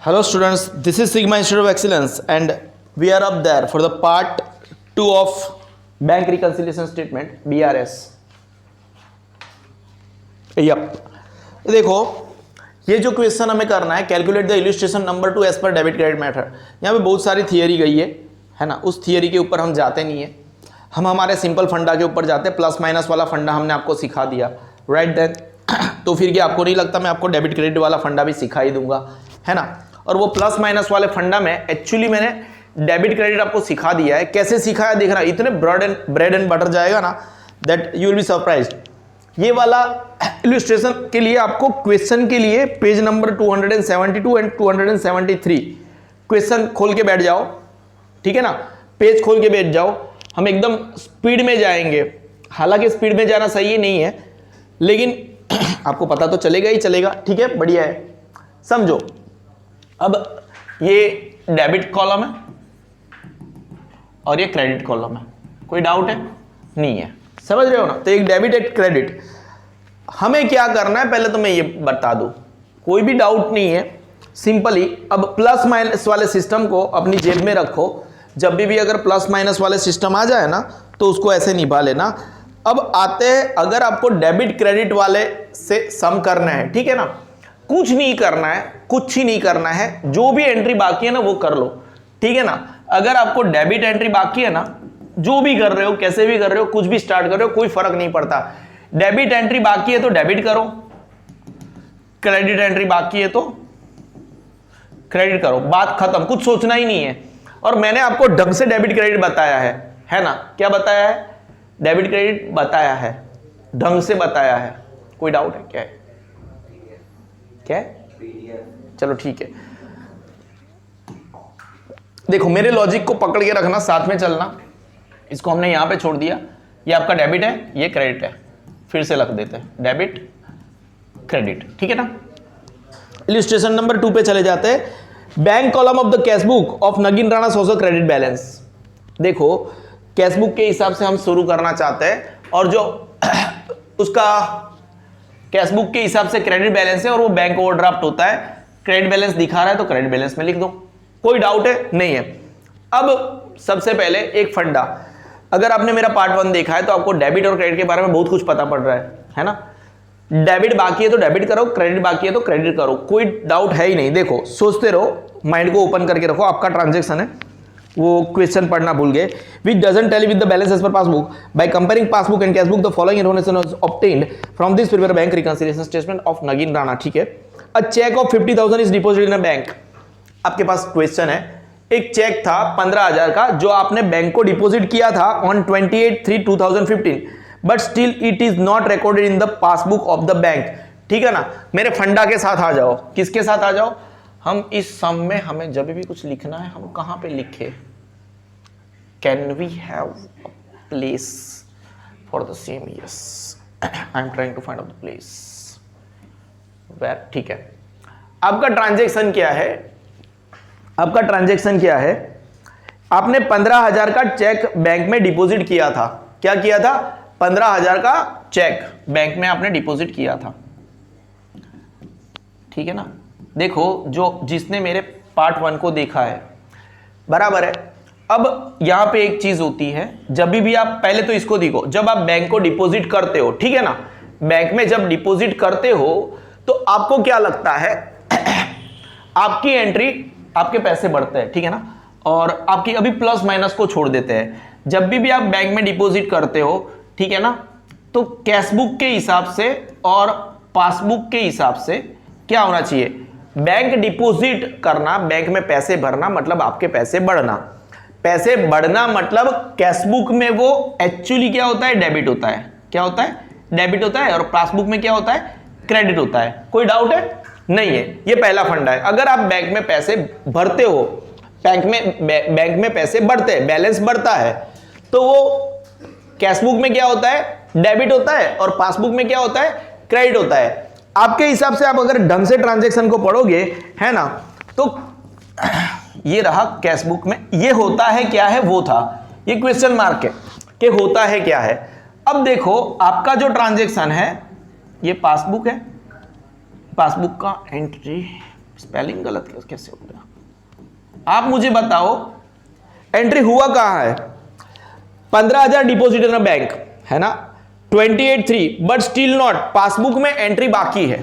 Hello students, this is Sigma Institute of Excellence and we are up there for the part 2 of Bank Reconciliation Statement BRS. देखो ये जो question हमें करना है, calculate the illustration number 2 as per debit credit method. यहाँ पे बहुत सारी थियरी गई है ना, उस थियरी के ऊपर हम जाते नहीं है, हम हमारे सिंपल फंडा के ऊपर जाते हैं। प्लस माइनस वाला फंडा हमने आपको सिखा दिया, राइट देन तो फिर क्या आपको नहीं लगता मैं आपको डेबिट क्रेडिट वाला फंडा भी सिखा ही दूंगा, है ना। और वो प्लस माइनस वाले फंडा में एक्चुअली मैंने डेबिट क्रेडिट आपको सिखा दिया है। कैसे सिखाया देखना, इतने ब्रेड एंड बटर जाएगा ना that you will be surprised. ये वाला इलस्ट्रेशन के लिए आपको क्वेश्चन के लिए पेज नंबर 272 एंड 273 क्वेश्चन खोल के बैठ जाओ, ठीक है ना। पेज खोल के बैठ जाओ, हम एकदम स्पीड में जाएंगे। हालांकि स्पीड में जाना सही नहीं है, लेकिन आपको पता तो चलेगा ही चलेगा, ठीक है, बढ़िया है। समझो, अब ये डेबिट कॉलम है और ये क्रेडिट कॉलम है, कोई डाउट है? नहीं है, समझ रहे हो ना। तो एक डेबिट एक क्रेडिट, हमें क्या करना है पहले तो मैं ये बता दूं, कोई भी डाउट नहीं है, सिंपली अब प्लस माइनस वाले सिस्टम को अपनी जेब में रखो। जब भी अगर प्लस माइनस वाले सिस्टम आ जाए ना तो उसको ऐसे निभा लेना। अब आते हैं, अगर आपको डेबिट क्रेडिट वाले से सम करना है, ठीक है ना, कुछ नहीं करना है, कुछ ही नहीं करना है, जो भी एंट्री बाकी है ना वो कर लो, ठीक है ना। अगर आपको डेबिट एंट्री बाकी है ना, जो भी कर रहे हो, कैसे भी कर रहे हो, कुछ भी स्टार्ट कर रहे हो, कोई फर्क नहीं पड़ता। डेबिट एंट्री बाकी है तो डेबिट करो, क्रेडिट एंट्री बाकी है तो क्रेडिट करो, बात खत्म, कुछ सोचना ही नहीं है। और मैंने आपको ढंग से डेबिट क्रेडिट बताया है ना। क्या बताया है? डेबिट क्रेडिट बताया है, ढंग से बताया है। कोई डाउट है? क्या है? क्या है? चलो ठीक है, देखो मेरे लॉजिक को पकड़ के रखना, साथ में चलना। इसको हमने यहां पे छोड़ दिया, ये आपका डेबिट है, ये क्रेडिट है, फिर से रख देते हैं डेबिट क्रेडिट, ठीक है ना। इलस्ट्रेशन नंबर 2 पे चले जाते हैं। Bank column of the cash book of Nagin Rana social credit balance. देखो कैश बुक के हिसाब से हम शुरू करना चाहते हैं, और जो उसका कैश बुक के हिसाब से क्रेडिट बैलेंस है और वो बैंक ओवरड्राफ्ट होता है। क्रेडिट बैलेंस दिखा रहा है तो क्रेडिट बैलेंस में लिख दो, कोई डाउट है? नहीं है। अब सबसे पहले एक फंडा, अगर आपने मेरा पार्ट 1 देखा है तो आपको डेबिट और क्रेडिट के बारे में बहुत कुछ पता पड़ रहा है ना। डेबिट बाकी है तो डेबिट करो, क्रेडिट बाकी है तो क्रेडिट करो, कोई डाउट है ही नहीं। देखो सोचते रहो, माइंड को ओपन करके रखो। आपका ट्रांजेक्शन है, वो क्वेश्चन पढ़ना भूल गए। Which doesn't tally with the balance as per passbook by comparing passbook and cash book the following information was obtained from this prepare bank reconciliation statement of Nagin Rana, ठीक है। A cheque of 50,000 is deposited in a bank. आपके पास question है, एक check था 15,000 का जो आपने बैंक को डिपॉजिट किया था on 28/3/2015, but still it is not recorded in the passbook of the bank, ठीक है ना। मेरे फंडा के साथ आ जाओ। किसके साथ आ जाओ? हम इस सम में हमें जब भी कुछ लिखना है हम कहां पे लिखे? Can we have a place for the same? Yes, I am trying to find out the place where, ठीक है। आपका ट्रांजैक्शन क्या है? आपका ट्रांजैक्शन क्या है? आपने 15,000 का चेक बैंक में डिपॉजिट किया था। क्या किया था? 15,000 का चेक बैंक में आपने डिपॉजिट किया था, ठीक है ना। देखो जो जिसने मेरे पार्ट 1 को देखा है, बराबर है। अब यहां पे एक चीज होती है, जब भी आप पहले तो इसको देखो, जब आप बैंक को डिपॉजिट करते हो, ठीक है ना, बैंक में जब डिपॉजिट करते हो तो आपको क्या लगता है? आपकी एंट्री, आपके पैसे बढ़ते हैं, ठीक है ना, और आपकी अभी प्लस माइनस को छोड़ देते हैं। जब भी आप बैंक में डिपॉजिट करते हो, ठीक है ना, तो कैश बुक के हिसाब से और पासबुक के हिसाब से क्या होना चाहिए? बैंक डिपॉजिट करना, बैंक में पैसे भरना मतलब आपके पैसे बढ़ना। पैसे बढ़ना मतलब कैश बुक में वो एक्चुअली क्या होता है? डेबिट होता है। क्या होता है? डेबिट होता है। और पासबुक में क्या होता है? क्रेडिट होता है। कोई डाउट है? नहीं है। ये पहला फंडा है। अगर आप बैंक में पैसे भरते हो, बैंक में पैसे बढ़ते हैं, बैलेंस बढ़ता है, तो वो कैश बुक में क्या होता है? डेबिट होता है। और पासबुक में क्या होता है? क्रेडिट होता है। आपके हिसाब से आप अगर ढंग से ट्रांजैक्शन को पढ़ोगे, है ना, तो ये रहा कैश बुक में, ये होता है क्या है? वो था, ये क्वेश्चन मार्क है कि होता है क्या है। अब देखो आपका जो ट्रांजैक्शन है, ये पासबुक है, पासबुक का एंट्री स्पेलिंग गलत कैसे हो गया? आप मुझे बताओ एंट्री हुआ कहां है? 15,000 डिपॉजिट इन बैंक है ना, 28,300 बट स्टिल नॉट, पासबुक में एंट्री बाकी है,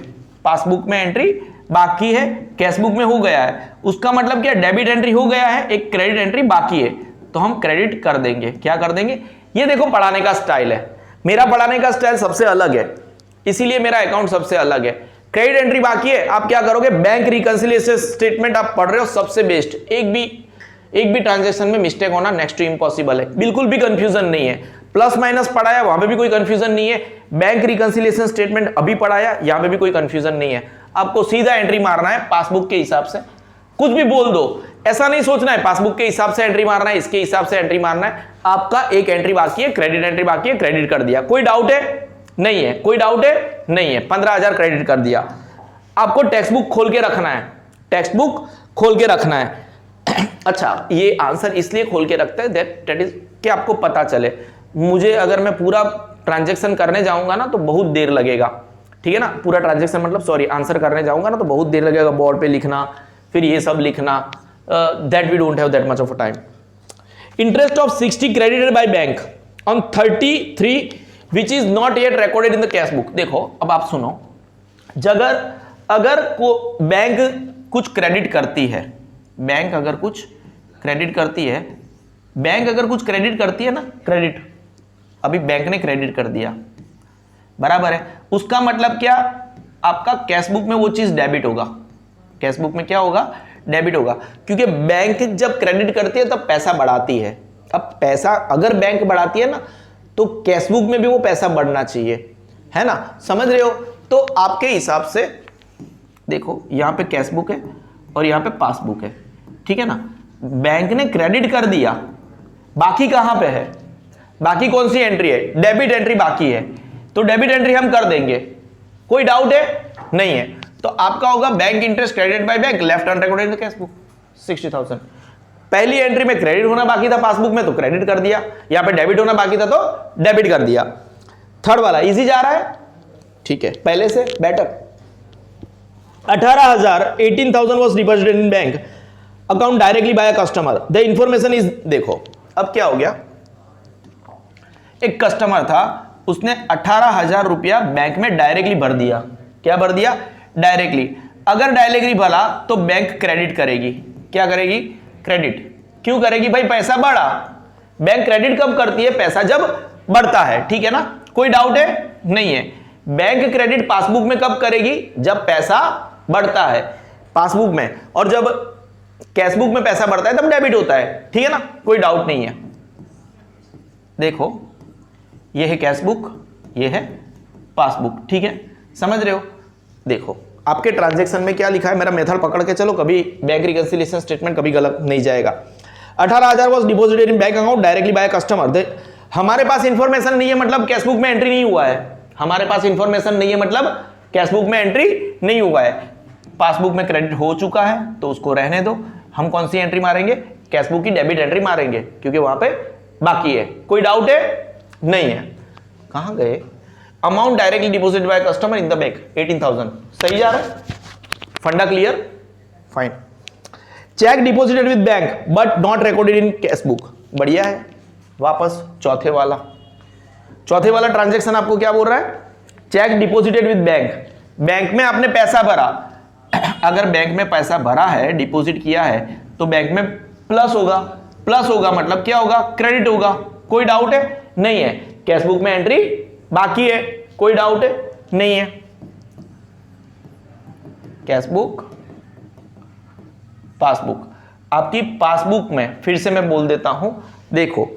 पासबुक में एंट्री बाकी है, कैशबुक में हो गया है। उसका मतलब क्या? डेबिट एंट्री हो गया है, एक क्रेडिट एंट्री बाकी है, तो हम क्रेडिट कर देंगे। क्या कर देंगे? ये देखो पढ़ाने का स्टाइल है, मेरा पढ़ाने का स्टाइल सबसे अलग है, इसीलिए मेरा अकाउंट सबसे अलग है। क्रेडिट एंट्री बाकी है, आप क्या करोगे? बैंक रिकंसिलिएशन स्टेटमेंट आप पढ़ रहे हो, सबसे बेस्ट। एक भी ट्रांजैक्शन में मिस्टेक होना नेक्स्ट टू इम्पॉसिबल है, बिल्कुल भी कंफ्यूजन नहीं है। प्लस माइनस पढ़ाया, वहां पे भी कोई कंफ्यूजन नहीं है। बैंक रिकंसिलिएशन स्टेटमेंट अभी पढ़ाया, यहां पे भी कोई कंफ्यूजन नहीं है। आपको सीधा एंट्री मारना है पासबुक के हिसाब से, कुछ भी बोल दो, ऐसा नहीं सोचना है पासबुक के हिसाब से एंट्री मारना है, इसके हिसाब से एंट्री मारना है। आपका एक एंट्री बाकी है, क्रेडिट एंट्री बाकी है, क्रेडिट कर दिया। कोई डाउट है? नहीं है। कोई डाउट है? नहीं है। 15,000 क्रेडिट कर दिया। आपको टेक्स्ट बुक खोल के रखना है, टेक्स्ट बुक खोल के रखना है। अच्छा, ये आंसर इसलिए खोल के रखते हैं दैट इज कि आपको पता चले। मुझे अगर मैं पूरा ट्रांजैक्शन करने जाऊंगा ना तो बहुत देर लगेगा, ठीक है ना, पूरा ट्रांजैक्शन मतलब सॉरी आंसर करने जाऊंगा ना तो बहुत देर लगेगा, बोर्ड पे लिखना, फिर ये सब लिखना, that we don't have that much of time. Interest of 60 credited by bank on 33 which is not yet recorded in the cash book. देखो अब आप सुनो, अगर को बैंक कुछ क्रेडिट करती है, बैंक अगर कुछ क्रेडिट करती है, बैंक अगर कुछ क्रेडिट करती है ना, क्रेडिट अभी बैंक ने क्रेडिट कर दिया, बराबर है, उसका मतलब क्या? आपका कैश बुक में वो चीज डेबिट होगा, कैश बुक में क्या होगा? डेबिट होगा, क्योंकि बैंक जब क्रेडिट करती है तब पैसा बढ़ाती है। अब पैसा अगर बैंक बढ़ाती है ना तो कैश बुक में भी वो पैसा बढ़ना चाहिए, है ना, समझ रहे हो? तो आपके हिसाब से देखो यहां पे कैश बुक है और यहां पे पासबुक है, ठीक है ना, बैंक ने क्रेडिट कर दिया, बाकी कहां पे है? बाकी कौन सी एंट्री है? डेबिट एंट्री बाकी है, तो डेबिट एंट्री हम कर देंगे। कोई डाउट है? नहीं है। तो आपका होगा bank interest credit by bank, left unrecorded in the cash book 60,000। पहली एंट्री में क्रेडिट होना बाकी था पासबुक में, तो क्रेडिट कर दिया, यहां पे डेबिट होना बाकी था तो डेबिट कर दिया। थर्ड वाला इजी जा रहा है, ठीक है, पहले से better. 18,000 was deposited in bank account directly by a customer. The information is, देखो अब क्या हो गया, एक कस्टमर था, उसने 18,000 रुपया बैंक में डायरेक्टली भर दिया। क्या भर दिया? डायरेक्टली। अगर डायरेक्टली भरा तो बैंक क्रेडिट करेगी। क्या करेगी? क्रेडिट। क्यों करेगी भाई? पैसा बढ़ा। बैंक क्रेडिट कब करती है? पैसा जब बढ़ता है, ठीक है ना, कोई डाउट है? नहीं है। बैंक क्रेडिट पासबुक में कब करेगी? जब पैसा बढ़ता है पासबुक में, और जब कैशबुक में पैसा बढ़ता है तब डेबिट होता है, ठीक है ना, कोई डाउट नहीं है। देखो ये है कैशबुक, ये है पासबुक, ठीक है, समझ रहे हो? देखो आपके ट्रांजैक्शन में क्या लिखा है, मेरा मेथड पकड़ के चलो, कभी बैंक रिकंसिलिएशन स्टेटमेंट कभी गलत नहीं जाएगा। 18,000 was deposited in bank account directly by customer. हमारे पास इंफॉर्मेशन नहीं है मतलब कैशबुक में एंट्री नहीं हुआ है, हमारे पास इंफॉर्मेशन नहीं है मतलब कैशबुक में एंट्री नहीं हुआ है। पासबुक में क्रेडिट हो चुका है तो उसको रहने दो, हम कौन सी एंट्री मारेंगे? कैशबुक की डेबिट एंट्री मारेंगे, क्योंकि वहां पे बाकी है। कोई डाउट है? नहीं है। कहां गए? Amount directly deposited by customer in the bank 18,000, सही जा रहा है? फंडा clear? Fine. Check deposited with bank but not recorded in cash book, बढ़िया है। वापस चौथे वाला ट्रांजैक्शन आपको क्या बोल रहा है? Cheque deposited with bank, bank में आपने पैसा भरा, अगर बैंक में पैसा भरा है, डिपॉजिट किया है, तो बैंक में प्लस होगा, प्लस होगा मतलब क्या होगा? क्रेडिट होगा। कोई डाउट है? नहीं है। कैशबुक में एंट्री बाकी है, कोई डाउट है? नहीं है। कैशबुक पासबुक, आपकी पासबुक में फिर से मैं बोल देता हूं, देखो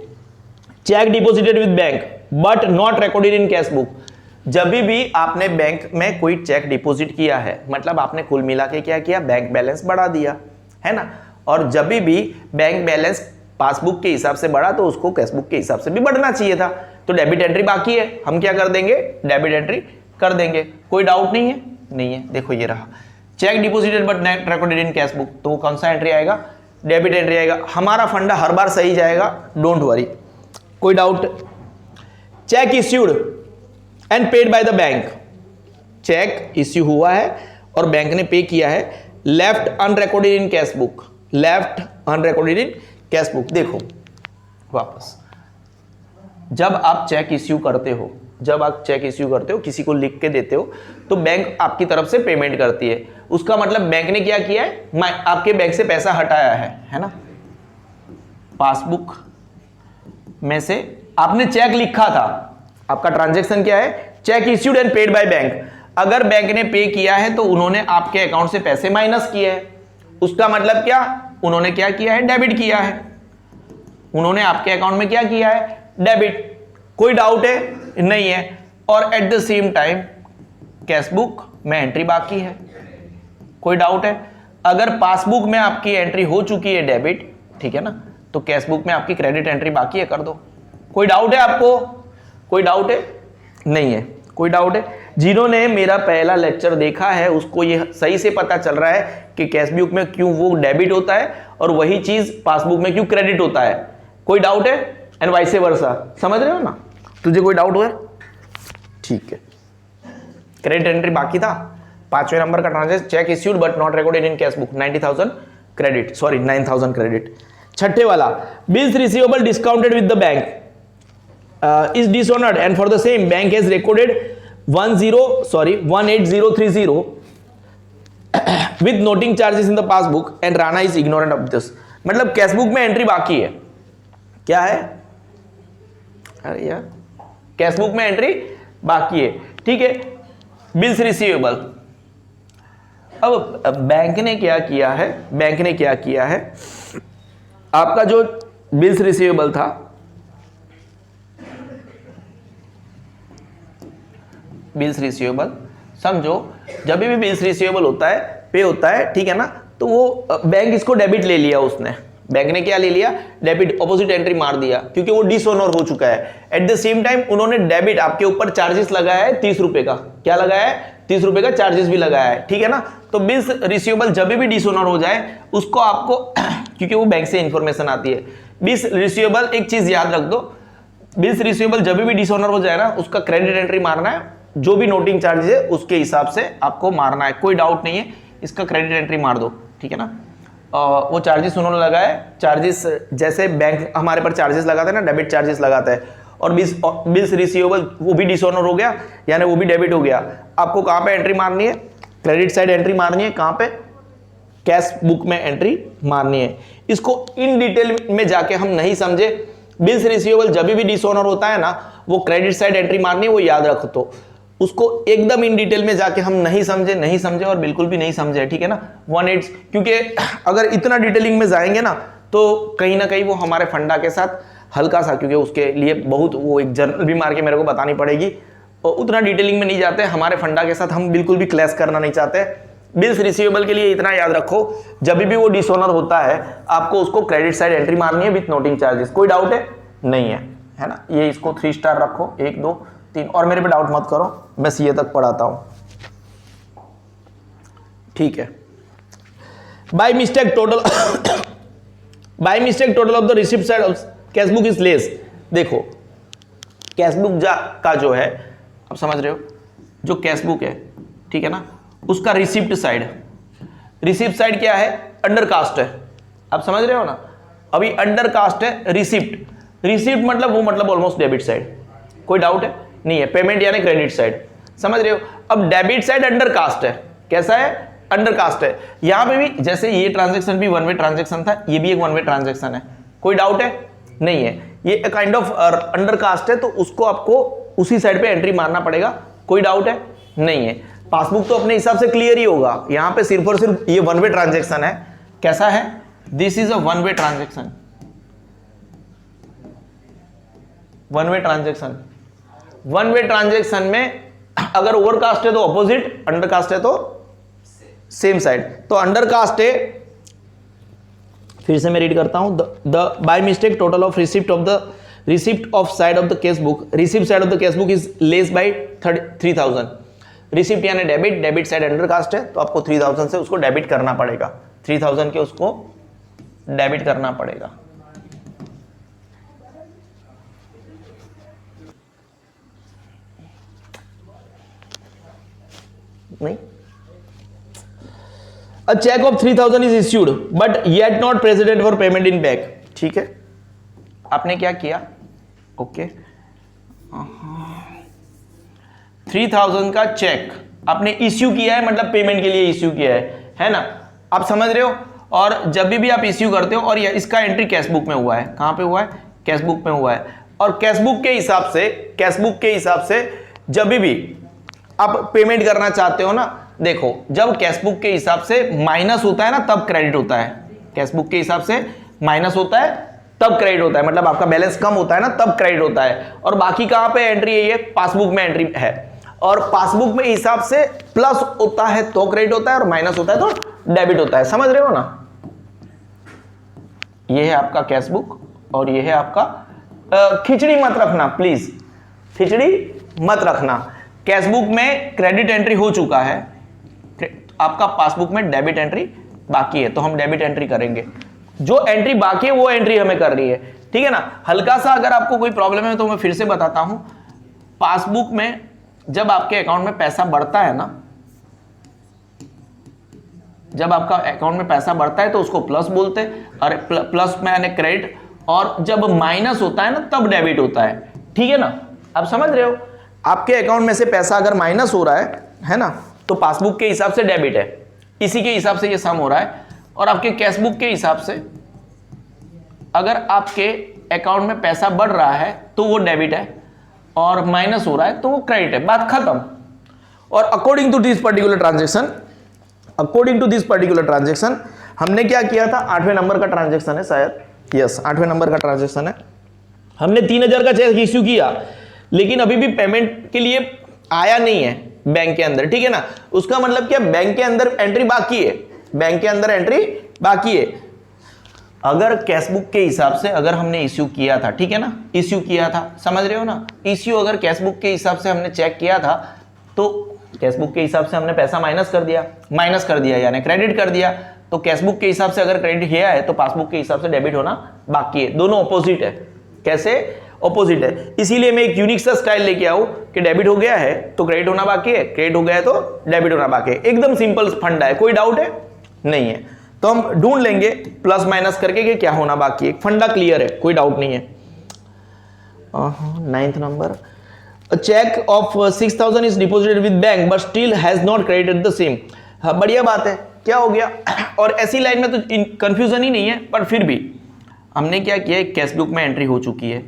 check deposited with bank but not recorded in cash book. जब भी आपने बैंक में कोई चेक डिपॉजिट किया है मतलब आपने कुल मिला के क्या किया? बैंक बैलेंस बढ़ा दिया, है ना, और जब भी बैंक बैलेंस पासबुक के हिसाब से बढ़ा तो उसको कैशबुक के हिसाब से भी बढ़ना चाहिए था, तो डेबिट एंट्री बाकी है, हम क्या कर देंगे? डेबिट एंट्री कर देंगे। कोई डाउट नहीं है? नहीं है। देखो ये रहा cheque deposited but not recorded in cash book, तो कौन सा एंट्री आएगा? डेबिट एंट्री आएगा। हमारा फंडा हर बार सही जाएगा, डोंट वरी। कोई doubt? Cheque issued and paid by the bank, cheque issue हुआ है और बैंक ने पे किया है, left unrecorded in cash book, left unrecorded in cash book. देखो वापस, जब आप चेक इश्यू करते हो, जब आप चेक इश्यू करते हो, किसी को लिख के देते हो, तो बैंक आपकी तरफ से पेमेंट करती है। उसका मतलब बैंक ने क्या किया है, आपके बैंक से पैसा हटाया है ना। पासबुक में से आपने चेक लिखा था, आपका ट्रांजैक्शन क्या है, check issued and paid by bank. अगर बैंक ने पे किया है तो उन्होंने आपके अकाउंट से पैसे माइनस किए हैं। उसका मतलब क्या, उन्होंने क्या किया है, डेबिट किया है। उन्होंने आपके अकाउंट में क्या किया है, डेबिट। कोई डाउट है, नहीं है। और eight the same time cash book में एंट्री बाकी है। कोई डाउट है, अगर पासबुक में आपकी एंट्री हो चुकी है डेबिट, ठीक है ना, तो कैश बुक में आपकी क्रेडिट एंट्री बाकी है, कर दो। कोई डाउट है आपको, कोई डाउट है, नहीं है, कोई डाउट है। जिन्होंने मेरा पहला लेक्चर देखा है उसको ये सही से पता चल रहा है कि कैश बुक में क्यों वो डेबिट होता है और वही चीज पासबुक में क्यों क्रेडिट होता है। कोई डाउट है, एंड वाइस वर्सा, समझ रहे हो ना। तुझे कोई डाउट हुआ, ठीक है। क्रेडिट एंट्री बाकी था, 5वें नंबर का transaction, check issued but not recorded in cash book, 90,000 credit, sorry 9,000 credit. छठे वाला, bills receivable discounted with the bank is dishonored and for the same bank has recorded 18030 with noting charges in the passbook and Rana is ignorant of this। मतलब cash book में entry बाकी है, क्या है, अरे यार कैश बुक में entry बाकी है, ठीक है। बिल्स रिसीवेबल, अब बैंक ने क्या किया है, बैंक ने क्या किया है, आपका जो बिल्स रिसीवेबल था, बिल्स रिसीवेबल समझो, जब भी बिल्स रिसीवेबल होता है, पे होता है, ठीक है ना, तो वो बैंक इसको डेबिट ले लिया, उसने, बैंक ने क्या ले लिया, डेबिट, ऑपोजिट एंट्री मार दिया क्योंकि वो डिसऑनर हो चुका है। एट द सेम टाइम उन्होंने डेबिट आपके ऊपर चार्जेस लगाया है 30 रुपए का, क्या लगाया है, 30 रुपए का चार्जेस भी लगाया है, ठीक है ना। तो बिल्स रिसीवेबल जब भी डिसऑनर हो जाए उसको आपको क्योंकि वो बैंक से इंफॉर्मेशन आती है, बिल्स रिसीवेबल, एक चीज याद रख दो, बिल्स रिसीवेबल जब भी डिसऑनर हो जाए ना, उसका क्रेडिट एंट्री मारना है, जो भी नोटिंग चार्जेस है उसके हिसाब से आपको मारना है, कोई डाउट नहीं है, इसका क्रेडिट एंट्री मार दो, ठीक है ना। वो चार्जेस उन्होंने लगाए, चार्जेस जैसे बैंक हमारे पर चार्जेस लगाता है ना, डेबिट चार्जेस लगाता है, और बिल्स रिसीवेबल वो भी डिसऑनर हो गया, यानी वो भी डेबिट हो गया। आपको कहाँ पे एंट्री मारनी है, क्रेडिट साइड एंट्री मारनी है, कहाँ पे, कैश बुक में एंट्री मारनी है। इसको इन डिटेल में जाके हम नहीं समझे, बिल्स रिसीवेबल जब भी डिसऑनर होता है ना, वो क्रेडिट साइड एंट्री मारनी है, वो याद रखो। तो उसको एकदम इन डिटेल में जाके हम नहीं समझे और बिल्कुल भी नहीं समझे, ठीक है ना। 1/8, क्योंकि अगर इतना डिटेलिंग में जाएंगे ना तो कहीं ना कहीं वो हमारे फंडा के साथ हल्का सा, क्योंकि उसके लिए बहुत वो एक जर्नल भी मार के मेरे को बतानी पड़ेगी, और उतना डिटेलिंग में नहीं जाते, हमारे फंडा के साथ हम बिल्कुल भी क्लैश करना नहीं चाहते। बिल्स रिसीवेबल के लिए इतना याद रखो, जब भी वो डिसऑनर होता है आपको उसको क्रेडिट साइड एंट्री मारनी है विथ नोटिंग चार्जेस। कोई डाउट है, नहीं है ना। ये इसको 3 स्टार रखो, 1 2 3, और मेरे पे डाउट मत करो, मैं सीए तक पढ़ाता हूं, ठीक है। By mistake total by mistake total of the receipt side of cash book is less. देखो कैश बुक का जो है, आप समझ रहे हो, जो कैश बुक है, ठीक है ना, उसका रिसिप्ट साइड क्या है, अंडर कास्ट है, आप समझ रहे हो ना। अभी अंडर कास्ट है रिसिप्ट मतलब वो मतलब ऑलमोस्ट डेबिट साइड, कोई डाउट है, नहीं है। पेमेंट यानी क्रेडिट साइड, समझ रहे हो। अब डेबिट साइड अंडर कास्ट है, कैसा है, अंडर कास्ट है। यहां पे भी जैसे ये ट्रांजैक्शन भी 1 वे ट्रांजैक्शन था, ये भी एक 1 वे ट्रांजैक्शन है, कोई डाउट है, नहीं है। ये काइंड ऑफ अंडर कास्ट है, तो उसको आपको उसी साइड पे एंट्री मारना पड़ेगा, कोई डाउट है, नहीं है। पासबुक तो अपने हिसाब से क्लियर ही होगा, यहां पे सिर्फ और सिर्फ ये 1 वे ट्रांजैक्शन है, कैसा है, this is a 1 way transaction, 1 way transaction. 1 way transaction में अगर ओवरकास्ट है तो ऑपोजिट, अंडरकास्ट है तो सेम साइड। तो अंडरकास्ट है, फिर से मैं रीड करता हूं, the by mistake total of receipt of side of the cash book, receipt side of the cash book is less bye 3000। Receipt यानी डेबिट साइड अंडरकास्ट है, तो आपको 3000 से उसको डेबिट करना पड़ेगा, 3000 के उसको डेबिट करना पड़ेगा। नहीं, a cheque of 3000 is issued but yet not presented for payment in bank. ठीक है, आपने क्या किया, ओके 3000 का चेक आपने इश्यू किया है, मतलब पेमेंट के लिए इश्यू किया है ना, आप समझ रहे हो। और जब भी आप इश्यू करते हो और इसका एंट्री कैश बुक में हुआ है, कहां पे हुआ है, कैश बुक में हुआ है। और कैश बुक के हिसाब से जब भी आप पेमेंट करना चाहते हो ना, देखो जब कैश बुक के हिसाब से माइनस होता है ना तब क्रेडिट होता है, कैश बुक के हिसाब से माइनस होता है तब क्रेडिट होता है, मतलब आपका बैलेंस कम होता है ना तब क्रेडिट होता है। और बाकी कहां पे एंट्री है, ये पासबुक में एंट्री है। और पासबुक में हिसाब से प्लस होता है तो क्रेडिट होता है और माइनस होता है तो डेबिट होता है, समझ रहे हो ना। ये है आपका कैश बुक और ये है आपका खिचड़ी मत रखना प्लीज, खिचड़ी मत रखना। कैश बुक में क्रेडिट एंट्री हो चुका है, आपका पासबुक में डेबिट एंट्री बाकी है, तो हम डेबिट एंट्री करेंगे। जो एंट्री बाकी है वो एंट्री हमें कर रही है, ठीक है ना। हल्का सा अगर आपको कोई प्रॉब्लम है तो मैं फिर से बताता हूं, पासबुक में जब आपके अकाउंट में पैसा बढ़ता है ना, जब आपका अकाउंट में पैसा बढ़ता है तो उसको प्लस बोलते हैं, और प्लस में यानी क्रेडिट, और जब माइनस होता है ना तब डेबिट होता है, ठीक है ना। आप समझ रहे हो, आपके अकाउंट में से पैसा अगर माइनस हो रहा है ना, तो पासबुक के हिसाब से डेबिट है, इसी के हिसाब से ये सम हो रहा है। और आपके कैश बुक के हिसाब से अगर आपके अकाउंट में पैसा बढ़ रहा है तो वो डेबिट है, और माइनस हो रहा है तो वो क्रेडिट है, बात खत्म। और according to this particular transaction हमने क्या किया था, 8वें नंबर का ट्रांजेक्शन है शायद, यस 8वें नंबर का ट्रांजेक्शन है। हमने 3000 का चेक इश्यू किया, लेकिन अभी भी पेमेंट के लिए आया नहीं है बैंक के अंदर, ठीक है ना। उसका मतलब क्या, बैंक के अंदर एंट्री बाकी है, बैंक के अंदर एंट्री बाकी है। अगर कैश बुक के हिसाब से अगर हमने इश्यू किया था, ठीक है ना, इश्यू किया था, समझ रहे हो ना, इश्यू अगर कैश बुक के हिसाब से हमने चेक किया था तो कैश बुक के हिसाब से हमने पैसा माइनस कर दिया यानी क्रेडिट कर दिया। तो कैश बुक के हिसाब से अगर क्रेडिट किया है तो पासबुक के हिसाब से डेबिट होना बाकी है, दोनों ऑपोजिट है। कैसे ऑपोजिट है, इसीलिए मैं एक यूनिक सा स्टाइल लेके आऊं कि डेबिट हो गया है तो क्रेडिट होना बाकी है, क्रेडिट हो गया है तो डेबिट होना बाकी है। एकदम सिंपल फंडा है, कोई डाउट है नहीं है। तो हम ढूंढ लेंगे प्लस माइनस करके कि क्या होना बाकी है, फंडा क्लियर है, कोई डाउट नहीं है। 9th number, a check of 6000 is deposited with bank but still has not credited the same। हाँ बढ़िया बात है, क्या हो गया। और ऐसी लाइन में तो कंफ्यूजन ही नहीं है, पर फिर भी हमने क्या किया, कैश बुक में एंट्री हो चुकी है,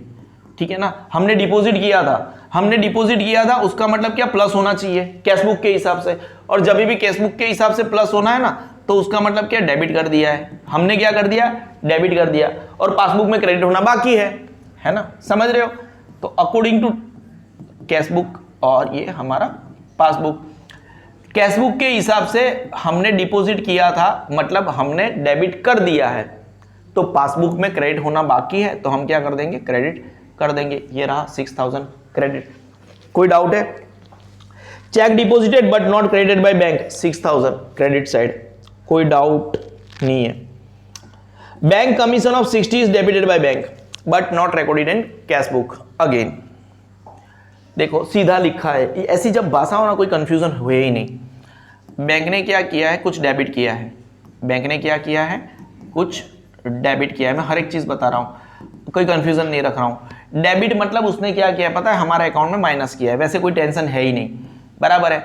ठीक है ना। हमने डिपॉजिट किया था, उसका मतलब क्या, प्लस होना चाहिए कैश बुक के हिसाब से। और जब भी कैश बुक के हिसाब से प्लस होना है ना, तो उसका मतलब क्या, डेबिट कर दिया है। हमने क्या कर दिया, डेबिट कर दिया। और पासबुक में क्रेडिट होना बाकी है ना, समझ रहे हो। तो अकॉर्डिंग टू कैश बुक और ये हमारा पासबुक, कैश बुक के हिसाब से हमने डिपॉजिट किया था, मतलब हमने डेबिट कर दिया है, तो पासबुक में क्रेडिट होना बाकी है, तो हम क्या कर देंगे, क्रेडिट कर देंगे। ये रहा 6000 क्रेडिट, कोई डाउट है। Cheque deposited but not credited by bank, 6000 credit side, कोई डाउट नहीं है। Bank commission of 60 is debited bye bank but not recorded in cash book, again देखो सीधा लिखा है, ऐसी जब भाषा हो ना कोई कंफ्यूजन हुए ही नहीं। बैंक ने क्या किया है, कुछ डेबिट किया है, बैंक ने क्या किया है, कुछ डेबिट किया है। मैं हर एक चीज बता रहा हूं, कोई कंफ्यूजन नहीं रख रहा हूं। डेबिट मतलब उसने क्या किया पता है, हमारे अकाउंट में माइनस किया है, वैसे कोई टेंशन है ही नहीं, बराबर है,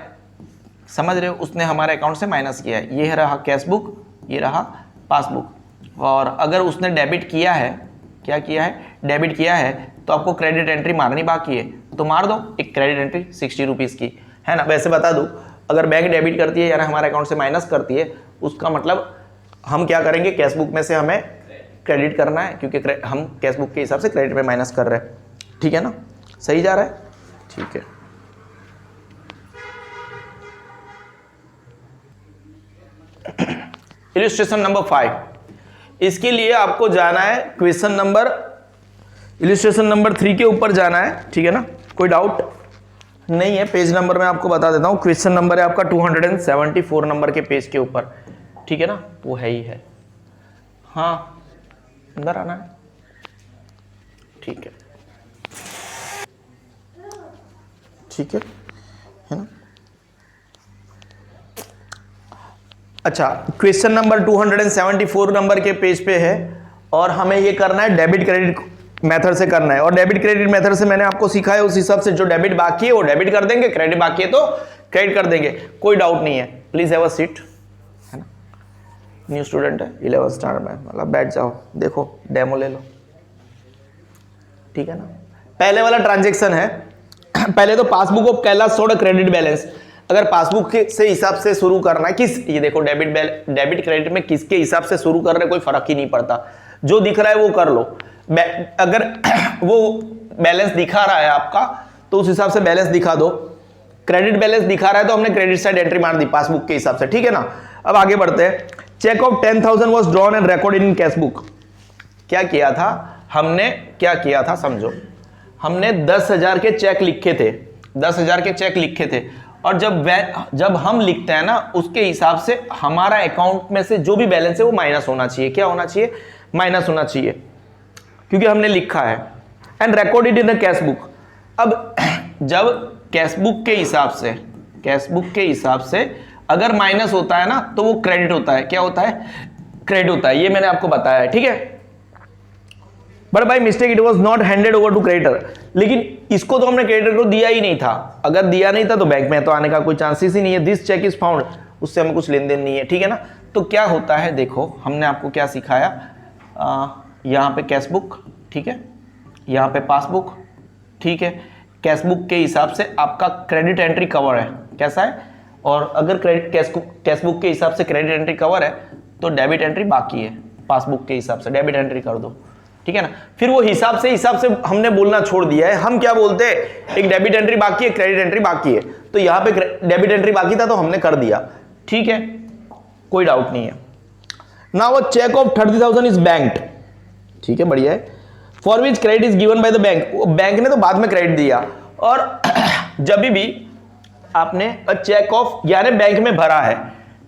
समझ रहे हो। उसने हमारे अकाउंट से माइनस किया है, ये रहा कैश बुक, ये रहा पासबुक। और अगर उसने डेबिट किया है, क्या किया है, डेबिट किया है, तो आपको क्रेडिट एंट्री मारनी बाकी है, तो मार दो एक क्रेडिट एंट्री 60 रुपीज़ की, है ना। वैसे बता दूं, अगर बैंक डेबिट करती है यानी हमारे अकाउंट से माइनस करती है, उसका मतलब हम क्या करेंगे, कैश बुक में से हमें क्रेडिट करना है, क्योंकि हम कैश बुक के हिसाब से क्रेडिट में माइनस कर रहे हैं, ठीक है ना, सही जा रहा है, ठीक है। इलस्ट्रेशन नंबर 5, इसके लिए आपको जाना है क्वेश्चन नंबर, इलस्ट्रेशन नंबर 3 के ऊपर जाना है, ठीक है ना, कोई डाउट नहीं है। पेज नंबर मैं आपको बता देता हूं, क्वेश्चन नंबर है आपका 274 नंबर के पेज के ऊपर, ठीक है ना, वो है ही है। हाँ अंदर आना है, ठीक है, ठीक है ना। अच्छा, क्वेश्चन नंबर 274 नंबर के पेज पे है और हमें ये करना है डेबिट क्रेडिट मेथड से करना है। और डेबिट क्रेडिट मेथड से मैंने आपको सिखाया, उस हिसाब से जो डेबिट बाकी है वो डेबिट कर देंगे, क्रेडिट बाकी है तो क्रेडिट कर देंगे, कोई डाउट नहीं है। प्लीज हैव अ सीट, है ना, न्यू स्टूडेंट है 11 स्टैंडर्ड में, मतलब बैठ जाओ, देखो डेमो ले लो, ठीक है ना। पहले वाला ट्रांजेक्शन है, पहले तो passbook of Kailash showed credit balance. अगर पासबुक से हिसाब से शुरू करना है, किस, ये देखो डेबिट क्रेडिट में किसके हिसाब से शुरू कर रहे कोई फर्क ही नहीं पड़ता, जो दिख रहा है वो कर लो। अगर वो बैलेंस दिखा रहा है आपका तो उस हिसाब से बैलेंस दिखा दो। क्रेडिट बैलेंस दिखा रहा है तो हमने क्रेडिट साइड एंट्री मार दी पासबुक के हिसाब से, ठीक है ना। अब आगे बढ़ते हैं। Cheque of 10,000 was drawn and recorded in cash book. क्या किया था हमने, क्या किया था समझो, हमने 10,000 के चेक लिखे थे, 10,000 के चेक लिखे थे, और जब हम लिखते हैं ना उसके हिसाब से हमारा अकाउंट में से जो भी बैलेंस है वो माइनस होना चाहिए। क्या होना चाहिए? माइनस होना चाहिए, क्योंकि हमने लिखा है। And recorded in the cash book. अब जब कैश बुक के हिसाब से अगर माइनस होता है ना तो वो क्रेडिट होता है। क्या होता है? क्रेडिट होता है, ये मैंने आपको बताया है, ठीक है। But by mistake it was not handed over to creditor. लेकिन इसको तो हमने क्रेडिटर को दिया ही नहीं था। अगर दिया नहीं था तो बैंक में तो आने का कोई चांसेस ही नहीं है। दिस चेक इज फाउंड, उससे हमें कुछ लेन देन नहीं है, ठीक है ना। तो क्या होता है, देखो हमने आपको क्या सिखाया, यहाँ पे कैश बुक, ठीक है, यहाँ पे पासबुक, ठीक है। कैश बुक के हिसाब से आपका क्रेडिट एंट्री कवर है, कैसा है, और अगर कैश बुक के हिसाब से क्रेडिट एंट्री कवर है तो डेबिट एंट्री बाकी है। पासबुक के हिसाब से डेबिट एंट्री कर दो, ठीक है ना। फिर वो हिसाब से हमने बोलना छोड़ दिया है। हम क्या बोलते हैं, एक डेबिट एंट्री बाकी है, क्रेडिट एंट्री बाकी है, तो यहां पे डेबिट एंट्री बाकी था तो हमने कर दिया, ठीक है, कोई डाउट नहीं है। Now a cheque of 30,000 is banked, ठीक है, बढ़िया है। For which credit is given by the bank. Bank ने तो बाद में क्रेडिट दिया। और जब भी आपने अ चेक ऑफ यानी बैंक में भरा है,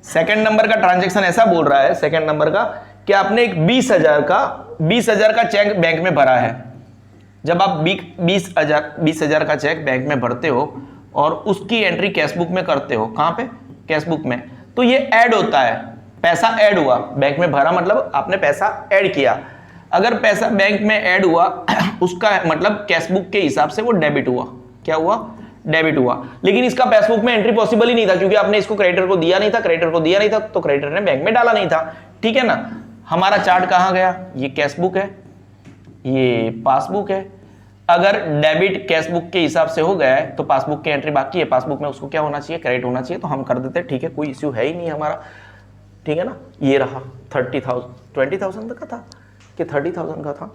सेकंड नंबर का ट्रांजेक्शन ऐसा बोल रहा है, सेकंड नंबर का, कि आपने एक 20,000 का चेक बैंक में भरा है। जब आप 20,000 का चेक बैंक में भरते हो और उसकी एंट्री कैश बुक में करते हो, कहां पे? कैश बुक में, तो ये ऐड होता है, पैसा ऐड हुआ। बैंक में भरा मतलब आपने पैसा ऐड किया। अगर पैसा बैंक में ऐड हुआ उसका मतलब कैश बुक के हिसाब से वो डेबिट हुआ। क्या हुआ? डेबिट हुआ। लेकिन इसका पासबुक में एंट्री पॉसिबल ही नहीं था, क्योंकि आपने इसको क्रेडिटर को दिया नहीं था, तो क्रेडिटर ने बैंक में डाला नहीं था, ठीक है ना। हमारा चार्ट कहां गया? ये कैश बुक है, ये पासबुक है। अगर डेबिट कैश बुक के हिसाब से हो गया है तो पासबुक की एंट्री बाकी है, पासबुक में उसको क्या होना चाहिए? क्रेडिट होना चाहिए, तो हम कर देते हैं, ठीक है, कोई इश्यू है ही नहीं हमारा, ठीक है ना। ये रहा 20,000 का था कि 30,000 का था?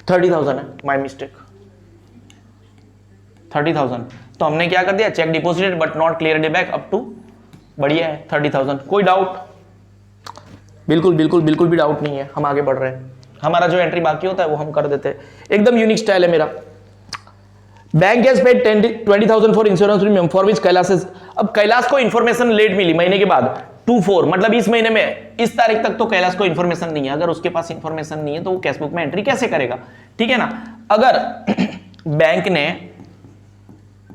30,000 है, माय मिस्टेक, 30,000। तो हमने क्या कर दिया, cheque deposited but not clear back up to, बढ़िया है, 30,000। कोई डाउट? बिल्कुल भी डाउट नहीं है। हम आगे बढ़ रहे हैं, हमारा जो एंट्री बाकी होता है वो हम कर देते हैं। एकदम यूनिक स्टाइल है मेरा। Bank has paid 20,000 for insurance premium for which Kailash. अब कैलाश को इंफॉर्मेशन लेट मिली, महीने के बाद 2/4, मतलब इस महीने में इस तारीख तक तो कैलाश को इंफॉर्मेशन नहीं है। अगर उसके पास इंफॉर्मेशन नहीं है तो वो कैश बुक में एंट्री कैसे करेगा, ठीक है ना। अगर बैंक ने,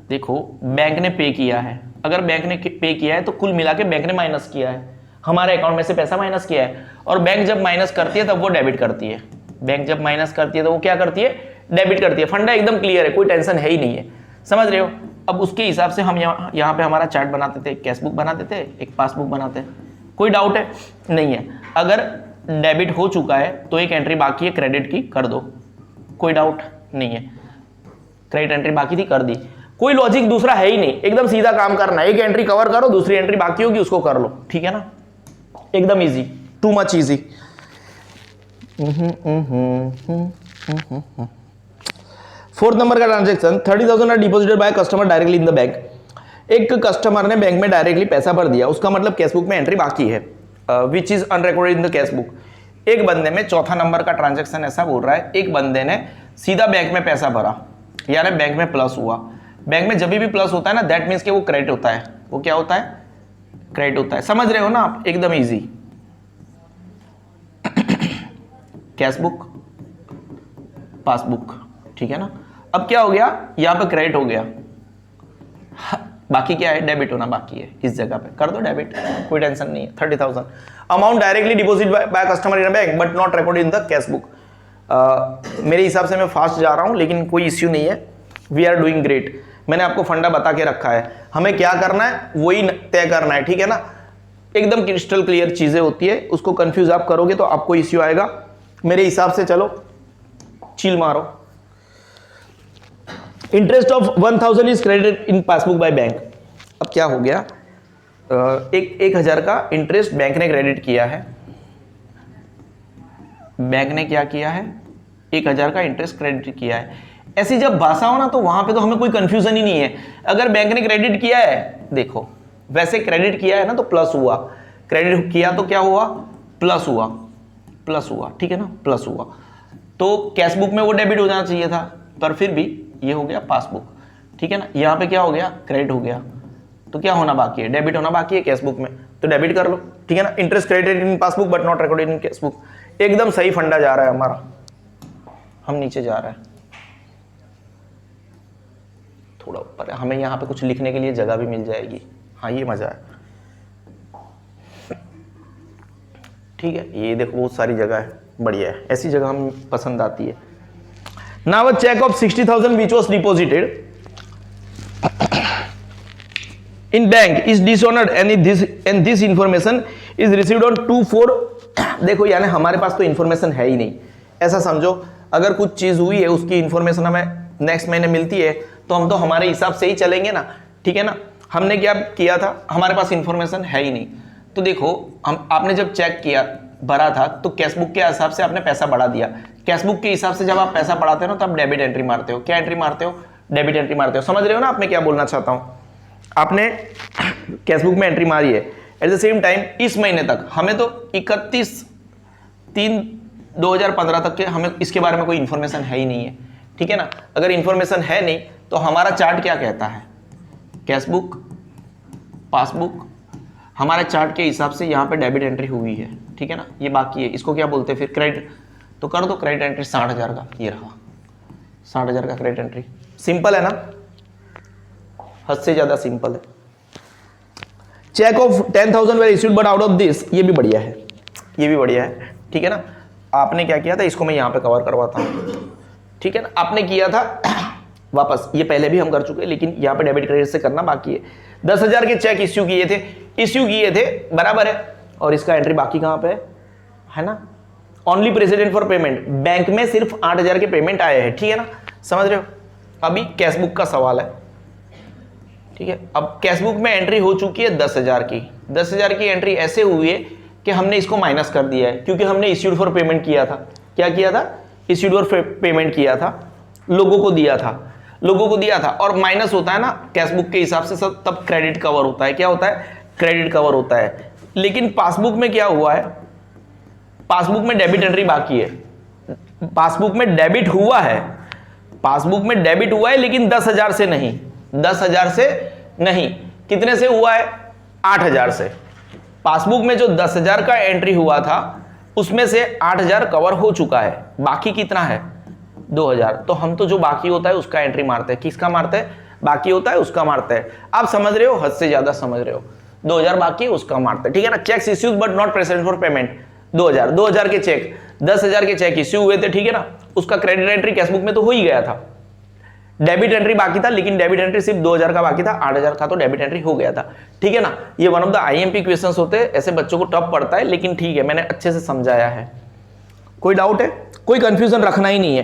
देखो बैंक ने पे किया है, अगर बैंक ने पे किया है तो कुल मिला के बैंक ने माइनस किया है, हमारे अकाउंट में से पैसा माइनस किया है। और बैंक जब माइनस करती है तब वो डेबिट करती है। बैंक जब माइनस करती है तो वो क्या करती है? डेबिट करती है। फंडा एकदम क्लियर है, कोई टेंशन है ही नहीं है, समझ रहे हो। अब उसके हिसाब से हम यहाँ पे हमारा चार्ट बनाते थे, एक कैश बुक बनाते थे, एक पासबुक बनाते हैं। कोई डाउट है? नहीं है। अगर डेबिट हो चुका है तो एक एंट्री बाकी है क्रेडिट की, कर दो, कोई डाउट नहीं है। क्रेडिट एंट्री बाकी थी, कर दी, कोई लॉजिक दूसरा है ही नहीं, एकदम सीधा काम करना है। एक एंट्री कवर करो, दूसरी एंट्री बाकी होगी उसको कर लो, ठीक है ना, एकदम easy, too much easy. Fourth number का transaction, 30,000 are deposited by customer directly in the bank. एक कस्टमर ने बैंक में डायरेक्टली पैसा भर दिया, उसका मतलब कैश बुक में एंट्री बाकी है, which is unrecorded in the cash book. एक बंदे में, चौथा नंबर का ट्रांजेक्शन ऐसा बोल रहा है, एक बंदे ने सीधा बैंक में पैसा भरा, यानी बैंक में प्लस हुआ। बैंक में जब भी प्लस होता है ना, दैट मीन्स कि वो क्रेडिट होता है। वो क्या होता है? क्रेडिट होता है, समझ रहे हो ना आप, एकदम इजी। कैश बुक, पासबुक, ठीक है ना। अब क्या हो गया, यहां पे क्रेडिट हो गया, बाकी क्या है, डेबिट होना बाकी है, इस जगह पे कर दो डेबिट, कोई टेंशन नहीं है। 30,000 amount directly deposit by customer in bank but not record in the cash book. मेरे हिसाब से मैं फास्ट जा रहा हूँ लेकिन कोई इश्यू नहीं है, वी आर डूइंग ग्रेट। मैंने आपको फंडा बता के रखा है, हमें क्या करना है वही तय करना है, ठीक है ना। एकदम क्रिस्टल क्लियर चीजें होती है, उसको कंफ्यूज आप करोगे तो आपको इश्यू आएगा। मेरे हिसाब से चलो चिल मारो। Interest of 1000 is credited in passbook by bank. अब क्या हो गया, 1,000 का इंटरेस्ट बैंक ने क्रेडिट किया है, बैंक ने क्या किया है, 1,000 का इंटरेस्ट क्रेडिट किया है। ऐसी जब भाषा हो ना तो वहां पे तो हमें कोई कंफ्यूजन ही नहीं है। अगर बैंक ने क्रेडिट किया है, देखो वैसे क्रेडिट किया है ना तो प्लस हुआ, क्रेडिट किया तो क्या हुआ, प्लस हुआ, प्लस हुआ, ठीक है ना, प्लस हुआ। तो कैश बुक में वो डेबिट हो जाना चाहिए था, पर फिर भी ये हो गया पासबुक, ठीक है ना। यहाँ पे क्या हो गया, क्रेडिट हो गया, तो क्या होना बाकी है, डेबिट होना बाकी है कैश बुक में, तो डेबिट कर लो, ठीक है ना। Interest credited in passbook but not recorded in cash book. एकदम सही फंडा जा रहा है हमारा। हम नीचे जा रहे हैं थोड़ा ऊपर, हमें यहाँ पे कुछ लिखने के लिए जगह भी मिल जाएगी। हाँ ये मजा है, ठीक है। ये देखो बहुत सारी जगह है, बढ़िया है, ऐसी जगह हमें पसंद आती है। Now a cheque of 60,000 which was deposited in bank is dishonored and this information is received on 2/4। देखो यानी हमारे पास तो इंफॉर्मेशन है ही नहीं, ऐसा समझो। अगर कुछ चीज हुई है उसकी इंफॉर्मेशन हमें नेक्स्ट महीने मिलती है तो हम तो हमारे हिसाब से ही चलेंगे ना, ठीक है ना। हमने क्या किया था, हमारे पास इंफॉर्मेशन है ही नहीं, तो देखो हम आपने जब चेक किया भरा था तो कैश बुक के हिसाब से आपने पैसा बढ़ा दिया। कैश बुक के हिसाब से जब आप पैसा बढ़ाते हो ना तो आप डेबिट एंट्री मारते हो। क्या एंट्री मारते हो, डेबिट एंट्री मारते हो। समझ रहे हो ना आपने क्या बोलना चाहता हूं। आपने कैश बुक में एंट्री मारी है, एट द सेम टाइम इस महीने तक हमें तो 31/3/2015 तक के हमें इसके बारे में कोई इंफॉर्मेशन है ही नहीं है, ठीक है ना। अगर इंफॉर्मेशन है नहीं तो हमारा चार्ट क्या कहता है, कैश बुक पासबुक, हमारे चार्ट के हिसाब से यहाँ पे डेबिट एंट्री हुई है, ठीक है ना। ये बाकी है, इसको क्या बोलते हैं फिर, क्रेडिट। तो कर दो क्रेडिट एंट्री 60,000 का, ये रहा 60,000 का क्रेडिट एंट्री। सिंपल है ना, हद से ज्यादा सिंपल है। Cheque of 10,000 were issued but out of this, ये भी बढ़िया है, ये भी बढ़िया है, ठीक है ना। आपने क्या किया था, इसको मैं यहाँ पे कवर करवाता हूँ, ठीक है ना। आपने किया था वापस, ये पहले भी हम कर चुके हैं लेकिन यहाँ पे डेबिट क्रेडिट से करना बाकी है। 10,000 के चेक इश्यू किए थे, बराबर है, और इसका एंट्री बाकी कहाँ पे है ना। Only president for payment, bank में सिर्फ 8,000 के पेमेंट आए हैं, ठीक है ना, समझ रहे हो। अभी कैश बुक का सवाल है, ठीक है। अब कैश बुक में एंट्री हो चुकी है 10,000 की। 10,000 की एंट्री ऐसे हुई है कि हमने इसको माइनस कर दिया है, क्योंकि हमने इश्यूड फॉर पेमेंट किया था। क्या किया था, इश्यूड फॉर पेमेंट किया था, लोगों को दिया था, और माइनस होता है ना कैश बुक के हिसाब से सब, तब क्रेडिट कवर होता है। क्या होता है, क्रेडिट कवर होता है। लेकिन पासबुक में क्या हुआ है, पासबुक में डेबिट एंट्री बाकी है। पासबुक में डेबिट हुआ है, पासबुक में डेबिट हुआ है लेकिन 10,000 से नहीं, 10,000 से नहीं, कितने से हुआ है, 8,000 से। पासबुक में जो 10,000 का एंट्री हुआ था उसमें से 8,000 कवर हो चुका है, बाकी कितना है, 2,000। तो हम तो जो बाकी होता है उसका एंट्री मारते हैं। किसका मारते हैं, बाकी होता है उसका मारते हैं। आप समझ रहे हो, हद से ज्यादा समझ रहे हो। 2,000 बाकी है उसका मारते हैं, ठीक है ना। Cheques issues but not present for payment, 2,000 के चेक, 10,000 के चेक इश्यू हुए थे, ठीक है ना। उसका क्रेडिट एंट्री कैश बुक में तो हो ही गया था, डेबिट एंट्री बाकी था, लेकिन डेबिट एंट्री सिर्फ 2,000 का बाकी था, 8,000 का तो डेबिट एंट्री हो गया था, ठीक है ना। ये one of the IMP questions होते हैं, ऐसे बच्चों को टफ पड़ता है, लेकिन ठीक है मैंने अच्छे से समझाया है। कोई डाउट है, कोई कंफ्यूजन रखना ही नहीं है।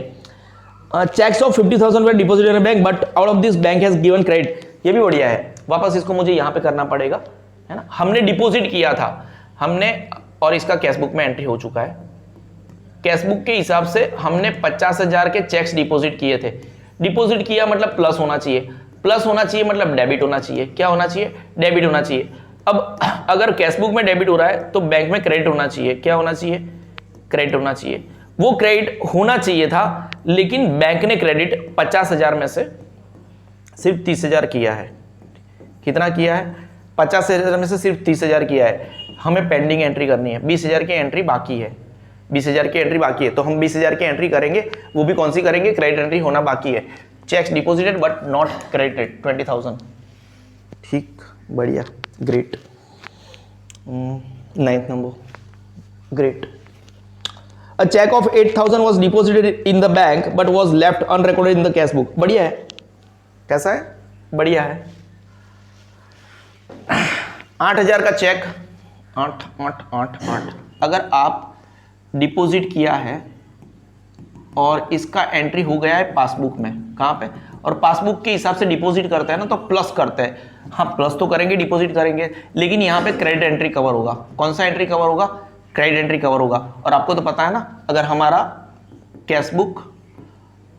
Cheques of 50,000 were deposited in bank but out of this bank has given credit, ये भी बढ़िया है। वापस इसको मुझे यहाँ पे करना पड़ेगा, है ना। हमने डिपॉजिट किया था, हमने, और इसका कैश बुक में एंट्री हो चुका है। कैश बुक के हिसाब से हमने 50,000 के चेक्स डिपॉजिट किए थे। डिपॉजिट किया मतलब प्लस होना चाहिए, प्लस होना चाहिए मतलब डेबिट होना चाहिए। क्या होना चाहिए, डेबिट होना चाहिए। अब अगर कैश बुक में डेबिट हो रहा है तो बैंक में क्रेडिट होना चाहिए। क्या होना चाहिए, क्रेडिट होना चाहिए। वो क्रेडिट होना चाहिए था, लेकिन बैंक ने क्रेडिट 50,000 में से सिर्फ 30,000 किया है। कितना किया है, 50,000 में से सिर्फ 30,000 किया है। हमें पेंडिंग एंट्री करनी है, 20,000 की एंट्री बाकी है, 20,000 की एंट्री बाकी है। तो हम 20,000 की एंट्री करेंगे, वो भी कौन सी करेंगे, क्रेडिट एंट्री होना बाकी है। Cheques deposited but not credited 20,000, बढ़िया, great. 9th number, great. A check of 8,000 was deposited in the bank but was left unrecorded in the cash book। बढ़िया है, कैसा है? बढ़िया है। 8,000 का चेक, 8 8 8 8 अगर आप डिपॉजिट किया है और इसका एंट्री हो गया है पासबुक में, कहाँ पे? और पासबुक के हिसाब से डिपॉजिट करते हैं ना, तो प्लस करते हैं। हाँ, प्लस तो करेंगे, डिपॉजिट करेंगे, लेकिन यहाँ पे क्रेडिट एंट्री कवर होगा। कौन सा एंट्री कवर होगा? क्रेडिट एंट्री कवर होगा। और आपको तो पता है ना, अगर हमारा कैश बुक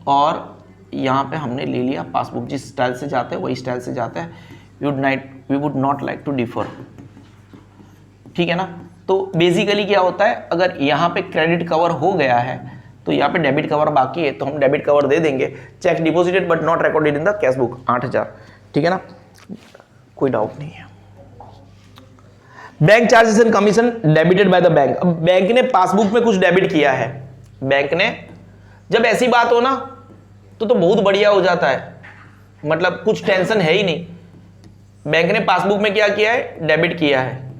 और यहाँ पे हमने ले लिया पासबुक, जिस स्टाइल से जाते हैं वही स्टाइल से जाते हैं, we would not like to differ, ठीक है ना। तो बेसिकली क्या होता है, अगर यहाँ पे क्रेडिट कवर हो गया है तो यहाँ पे डेबिट कवर बाकी है, तो हम डेबिट कवर दे देंगे। Check deposited but not recorded in the cash book, 8,000, ठीक है ना, कोई डाउट नहीं है। Bank charges and commission debited bye the bank. अब बैंक ने पासबुक में कुछ डेबिट किया है, बैंक ने, जब ऐसी बात हो ना तो बहुत बढ़िया हो जाता है, मतलब कुछ टेंशन है ही नहीं। बैंक ने पासबुक में क्या किया है? डेबिट किया है।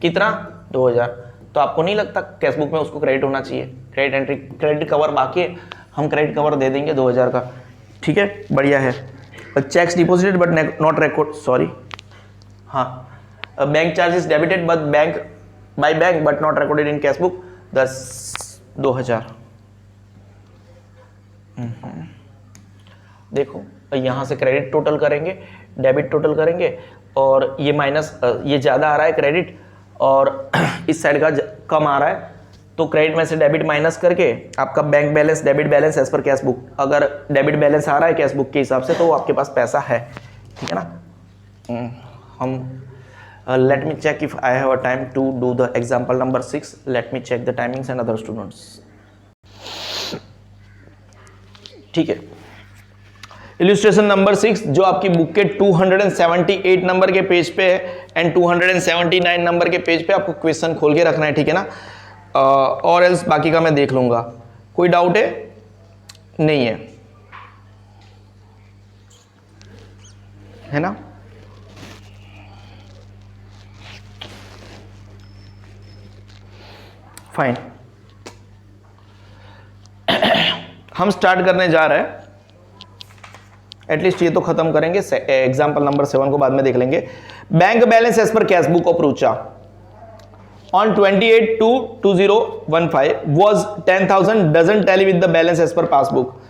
कितना? 2,000। तो आपको नहीं लगता कैश बुक में उसको क्रेडिट होना चाहिए? क्रेडिट एंट्री, क्रेडिट कवर बाकी है, हम क्रेडिट कवर दे देंगे 2,000 का, ठीक है, बढ़िया है। Cheques deposited but not record, sorry, हाँ, bank charges debited but bank by bank but not recorded in cash book, 2,000। देखो यहाँ से क्रेडिट टोटल करेंगे, डेबिट टोटल करेंगे, और ये माइनस, ये ज़्यादा आ रहा है क्रेडिट और इस साइड का कम आ रहा है, तो क्रेडिट में से डेबिट माइनस करके आपका bank balance, debit balance as per cash book. अगर डेबिट बैलेंस आ रहा है कैश बुक के हिसाब से तो आपके पास पैसा है, ठीक है ना। हम let me check if I have a time to do the example number 6। Let me check the timings and other students, ठीक है। इलस्ट्रेशन नंबर 6 जो आपकी बुक के 278 नंबर के पेज पे है एंड 279 नंबर के पेज पे आपको क्वेश्चन खोल के रखना है, ठीक है ना, और एल्स बाकी का मैं देख लूंगा। कोई डाउट है? नहीं है ना। फाइन, हम स्टार्ट करने जा रहे हैं, एटलीस्ट ये तो खत्म करेंगे। एग्जाम्पल नंबर 7 को बाद में देख लेंगे। Bank balance as per cash book of Rucha on 28/2/2015 was 10,000 doesn't tally with the balance as per passbook.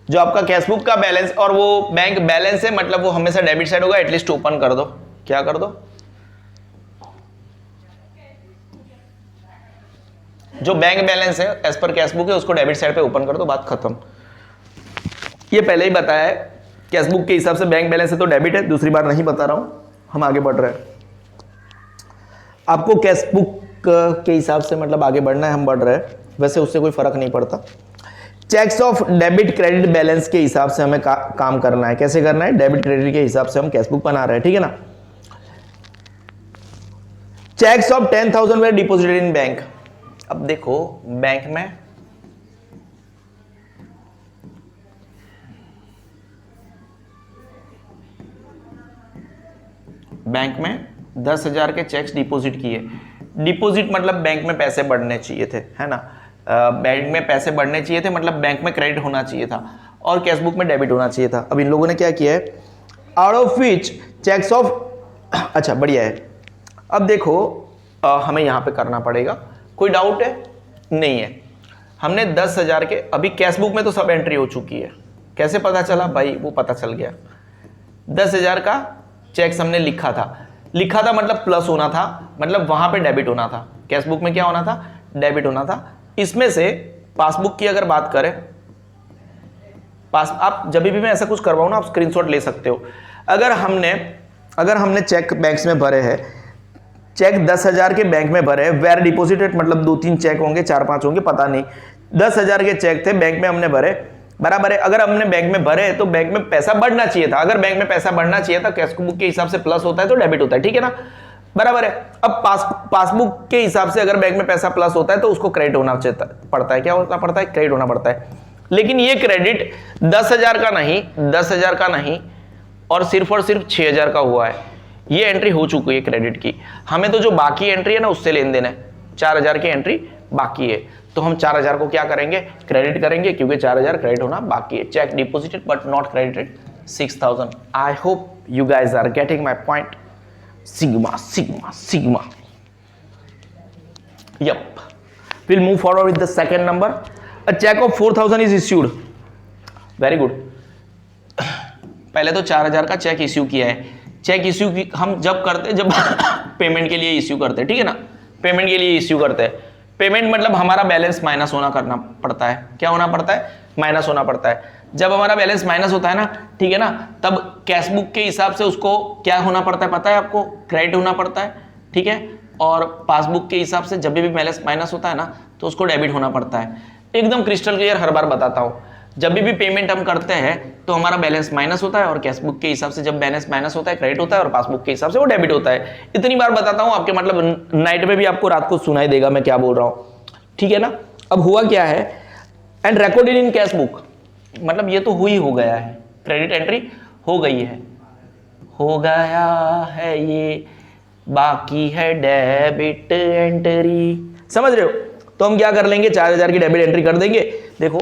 जो आपका कैश बुक का बैलेंस और वो बैंक बैलेंस है, मतलब वो हमेशा डेबिट साइड होगा, एटलीस्ट ओपन कर दो। क्या कर दो? जो बैंक बैलेंस है एज पर कैश बुक है उसको डेबिट साइड पे ओपन कर दो, बात खत्म। ये पहले ही बताया है, कैश बुक के हिसाब से बैंक बैलेंस है तो डेबिट है, दूसरी बार नहीं बता रहा हूं, हम आगे बढ़ रहे हैं। आपको कैश बुक के हिसाब से मतलब आगे बढ़ना है, हम बढ़ रहे हैं, वैसे उससे कोई फर्क नहीं पड़ता। Cheques of debit credit balance के हिसाब से हमें काम करना है। कैसे करना है? डेबिट क्रेडिट के हिसाब से हम कैश बुक बना रहे हैं, ठीक है ना। Cheques of 10,000 were deposited in bank. अब देखो बैंक में 10,000 के चेक्स डिपॉजिट किए। डिपॉजिट मतलब बैंक में पैसे बढ़ने चाहिए थे, है ना, बैंक में पैसे बढ़ने चाहिए थे, मतलब बैंक में क्रेडिट होना चाहिए था और कैश बुक में डेबिट होना चाहिए था। अब इन लोगों ने क्या किया है? Out of which cheques of, अच्छा बढ़िया है। अब देखो हमें यहाँ पे करना पड़ेगा, कोई डाउट है? नहीं है। हमने 10,000 के, अभी कैश बुक में तो सब एंट्री हो चुकी है। कैसे पता चला भाई? वो पता चल गया, 10,000 का चेक्स हमने लिखा था मतलब प्लस होना था, मतलब वहां पे डेबिट होना था। कैश बुक में क्या होना था? डेबिट होना था। इसमें से पासबुक की अगर बात करें, आप जब भी मैं ऐसा कुछ करवाऊं ना, आप स्क्रीनशॉट ले सकते हो। अगर हमने चेक बैंक्स में भरे हैं, चेक 10,000 के बैंक में भरे, वेर डिपॉजिटेड मतलब 2-3 चेक होंगे, 4-5 होंगे, पता नहीं, 10,000 के चेक थे, बैंक में हमने भरे, बराबर है। अगर हमने बैंक में भरे तो बैंक में पैसा बढ़ना चाहिए था। अगर बैंक में पैसा बढ़ना चाहिए था, कैश बुक के हिसाब से प्लस होता है तो डेबिट होता है, ठीक है ना, बराबर है। अब पासबुक के हिसाब से अगर बैंक में पैसा प्लस होता है तो उसको क्रेडिट होना पड़ता है। क्या होना पड़ता है? क्रेडिट होना पड़ता है। लेकिन ये क्रेडिट 10,000 का नहीं और सिर्फ 6,000 का हुआ है। ये एंट्री हो चुकी है क्रेडिट की, हमें तो जो बाकी एंट्री है ना उससे लेन देन है, 4000 की एंट्री बाकी है, तो हम 4000 को क्या करेंगे, क्रेडिट करेंगे, क्योंकि 4000 क्रेडिट होना बाकी है। Cheque deposited but not credited 6000। I hope you guys are getting my point. Sigma sigma sigma. Yup, we'll move forward with the second number. A check of 4000 is issued. Very good. पहले तो 4000 का check issue किया है। Check issue हम जब करते हैं, जब पेमेंट के लिए इश्यू करते हैं, ठीक है ना, पेमेंट के लिए इश्यू करते हैं। पेमेंट मतलब हमारा बैलेंस माइनस होना करना पड़ता है। क्या होना पड़ता है? माइनस होना पड़ता है। जब हमारा बैलेंस माइनस होता है ना, ठीक है ना, तब कैश बुक के हिसाब से उसको क्या होना पड़ता है पता है आपको? क्रेडिट होना पड़ता है, ठीक है। और पासबुक के हिसाब से जब भी बैलेंस माइनस होता है ना, तो उसको डेबिट होना पड़ता है। एकदम क्रिस्टल क्लियर हर बार बताता हूँ, जब भी पेमेंट हम करते हैं तो हमारा बैलेंस माइनस होता है, और कैश बुक के हिसाब से जब बैलेंस माइनस होता है क्रेडिट होता है, और पासबुक के हिसाब से वो डेबिट होता है। इतनी बार बताता हूँ आपके, मतलब नाइट में भी आपको रात को सुनाई देगा मैं क्या बोल रहा हूँ, ठीक है ना। अब हुआ क्या है, and recorded in cash book, मतलब ये तो हुई हो गया है, क्रेडिट एंट्री हो गई है, हो गया है, ये बाकी है डेबिट एंट्री, समझ रहे हो। तो हम क्या कर लेंगे, 4000 की डेबिट एंट्री कर देंगे। देखो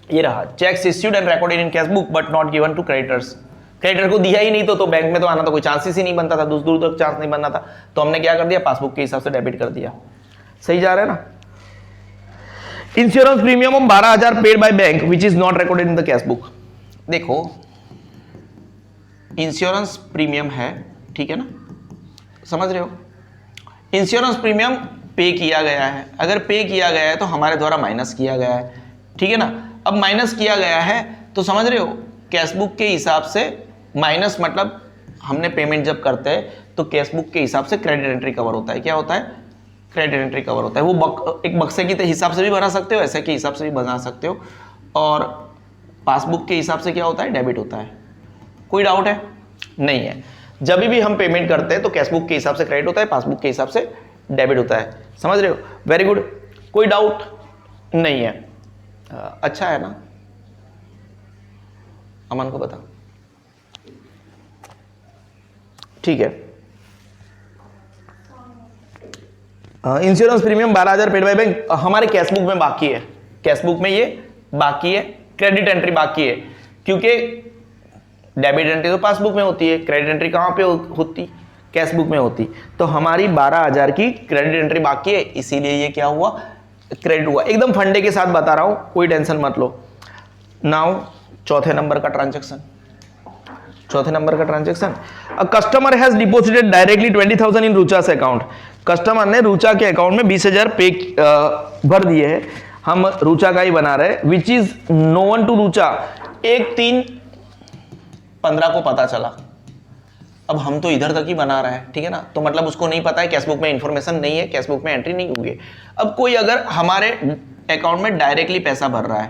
ये रहा, cheques issued and recorded in cash book but not given to creditors. Creditor को दिया ही नहीं तो बैंक में तो आना तो कोई चांसेस ही नहीं बनता था, दूर दूर तक चांस नहीं बनना था। तो हमने क्या कर दिया, पासबुक के हिसाब से डेबिट कर दिया। सही जा रहा है ना। Insurance premium of 12000 paid by bank which is not recorded in the cash book. देखो इंश्योरेंस प्रीमियम है, ठीक है ना, समझ रहे हो। इंश्योरेंस प्रीमियम पे किया गया है, अगर पे किया गया है तो हमारे द्वारा माइनस किया गया है, ठीक है ना। अब माइनस किया गया है तो समझ रहे हो, कैश बुक के हिसाब से माइनस, मतलब हमने पेमेंट जब करते हैं तो कैश बुक के हिसाब से क्रेडिट एंट्री कवर होता है। क्या होता है? क्रेडिट एंट्री कवर होता है। वो एक बक्से के हिसाब से भी बना सकते हो, ऐसे के हिसाब से भी बना सकते हो, और पासबुक के हिसाब से क्या होता है, डेबिट होता है। कोई डाउट है? नहीं है। जब भी हम पेमेंट करते हैं तो कैश बुक के हिसाब से क्रेडिट होता है, पासबुक के हिसाब से डेबिट होता है, समझ रहे हो। वेरी गुड, कोई डाउट नहीं है। अच्छा है ना, अमन को बता, ठीक है। Insurance premium 12000 paid by bank हमारे कैश बुक में बाकी है, कैश बुक में ये बाकी है, क्रेडिट एंट्री बाकी है, क्योंकि डेबिट एंट्री तो पासबुक में होती है, क्रेडिट एंट्री कहां पे होती? कैश बुक में होती। तो हमारी 12000 की क्रेडिट एंट्री बाकी है, इसीलिए ये क्या हुआ, क्रेडिट हुआ। एकदम फंडे के साथ बता रहा हूं, कोई टेंशन मत लो। नाउ चौथे नंबर का ट्रांजैक्शन, चौथे नंबर का transaction, a customer has deposited directly 20000 in Rucha's account. Customer ने रुचा के अकाउंट में 20000 पे भर दिए हैं, हम रुचा का ही बना रहे, which is known to Rucha. 1/3/15 को पता चला। अब हम तो इधर तक ही बना रहे हैं, ठीक है ना, तो मतलब उसको नहीं पता है, कैश बुक में इंफॉर्मेशन नहीं है, कैश बुक में एंट्री नहीं हुई है। अब कोई अगर हमारे अकाउंट में डायरेक्टली पैसा भर रहा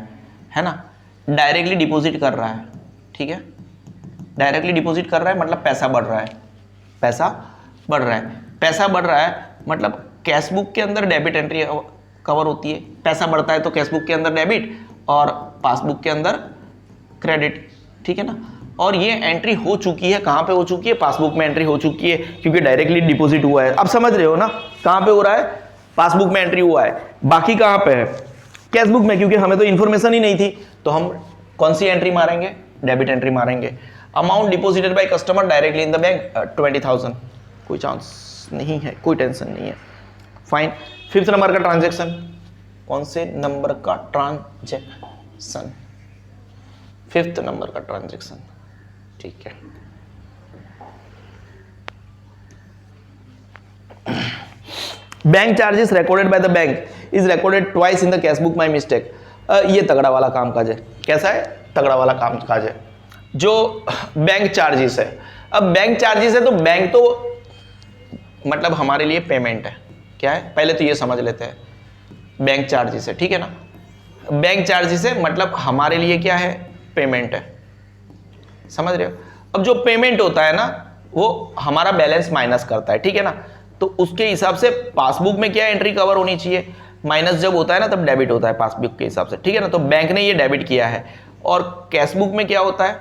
है ना, डायरेक्टली डिपॉजिट कर रहा है, ठीक है, डायरेक्टली डिपॉजिट कर रहा है मतलब पैसा बढ़ रहा है, पैसा बढ़ रहा है, पैसा बढ़ रहा है मतलब कैश बुक के अंदर डेबिट एंट्री कवर होती है। पैसा बढ़ता है तो कैश बुक के अंदर डेबिट और पासबुक के अंदर क्रेडिट, ठीक है ना। और ये एंट्री हो चुकी है, कहां पे हो चुकी है, पासबुक में एंट्री हो चुकी है, क्योंकि डायरेक्टली डिपॉजिट हुआ है। अब समझ रहे हो ना, कहां पे हो रहा है, पासबुक में एंट्री हुआ है। बाकी कहां पे है, कैश बुक में, क्योंकि हमें तो इन्फॉर्मेशन ही नहीं थी, तो हम कौन सी एंट्री मारेंगे, डेबिट एंट्री मारेंगे। Amount deposited by customer directly in the bank 20000, कोई चांस नहीं है, कोई टेंशन नहीं है, फाइन। 5th नंबर का ट्रांजैक्शन, कौन से नंबर का ट्रांजैक्शन, 5th नंबर का ट्रांजैक्शन, ठीक है। Bank charges recorded by the bank is recorded twice in the cash book, my mistake. ये तगड़ा वाला काम काज है। कैसा है? तगड़ा वाला काम काज है। जो बैंक चार्जेस है, अब बैंक चार्जेस है तो बैंक तो मतलब हमारे लिए पेमेंट है। क्या है? पहले तो ये समझ लेते हैं, बैंक चार्जेस है, ठीक है ना। बैंक चार्जेस है मतलब हमारे लिए क्या है, पेमेंट है, समझ रहे हो। अब जो पेमेंट होता है ना, वो हमारा बैलेंस माइनस करता है, ठीक है ना। तो उसके हिसाब से पासबुक में क्या एंट्री कवर होनी चाहिए, माइनस जब होता है ना तब डेबिट होता है पासबुक के हिसाब से, ठीक है ना। तो बैंक ने ये डेबिट किया है। और कैश बुक में क्या होता है,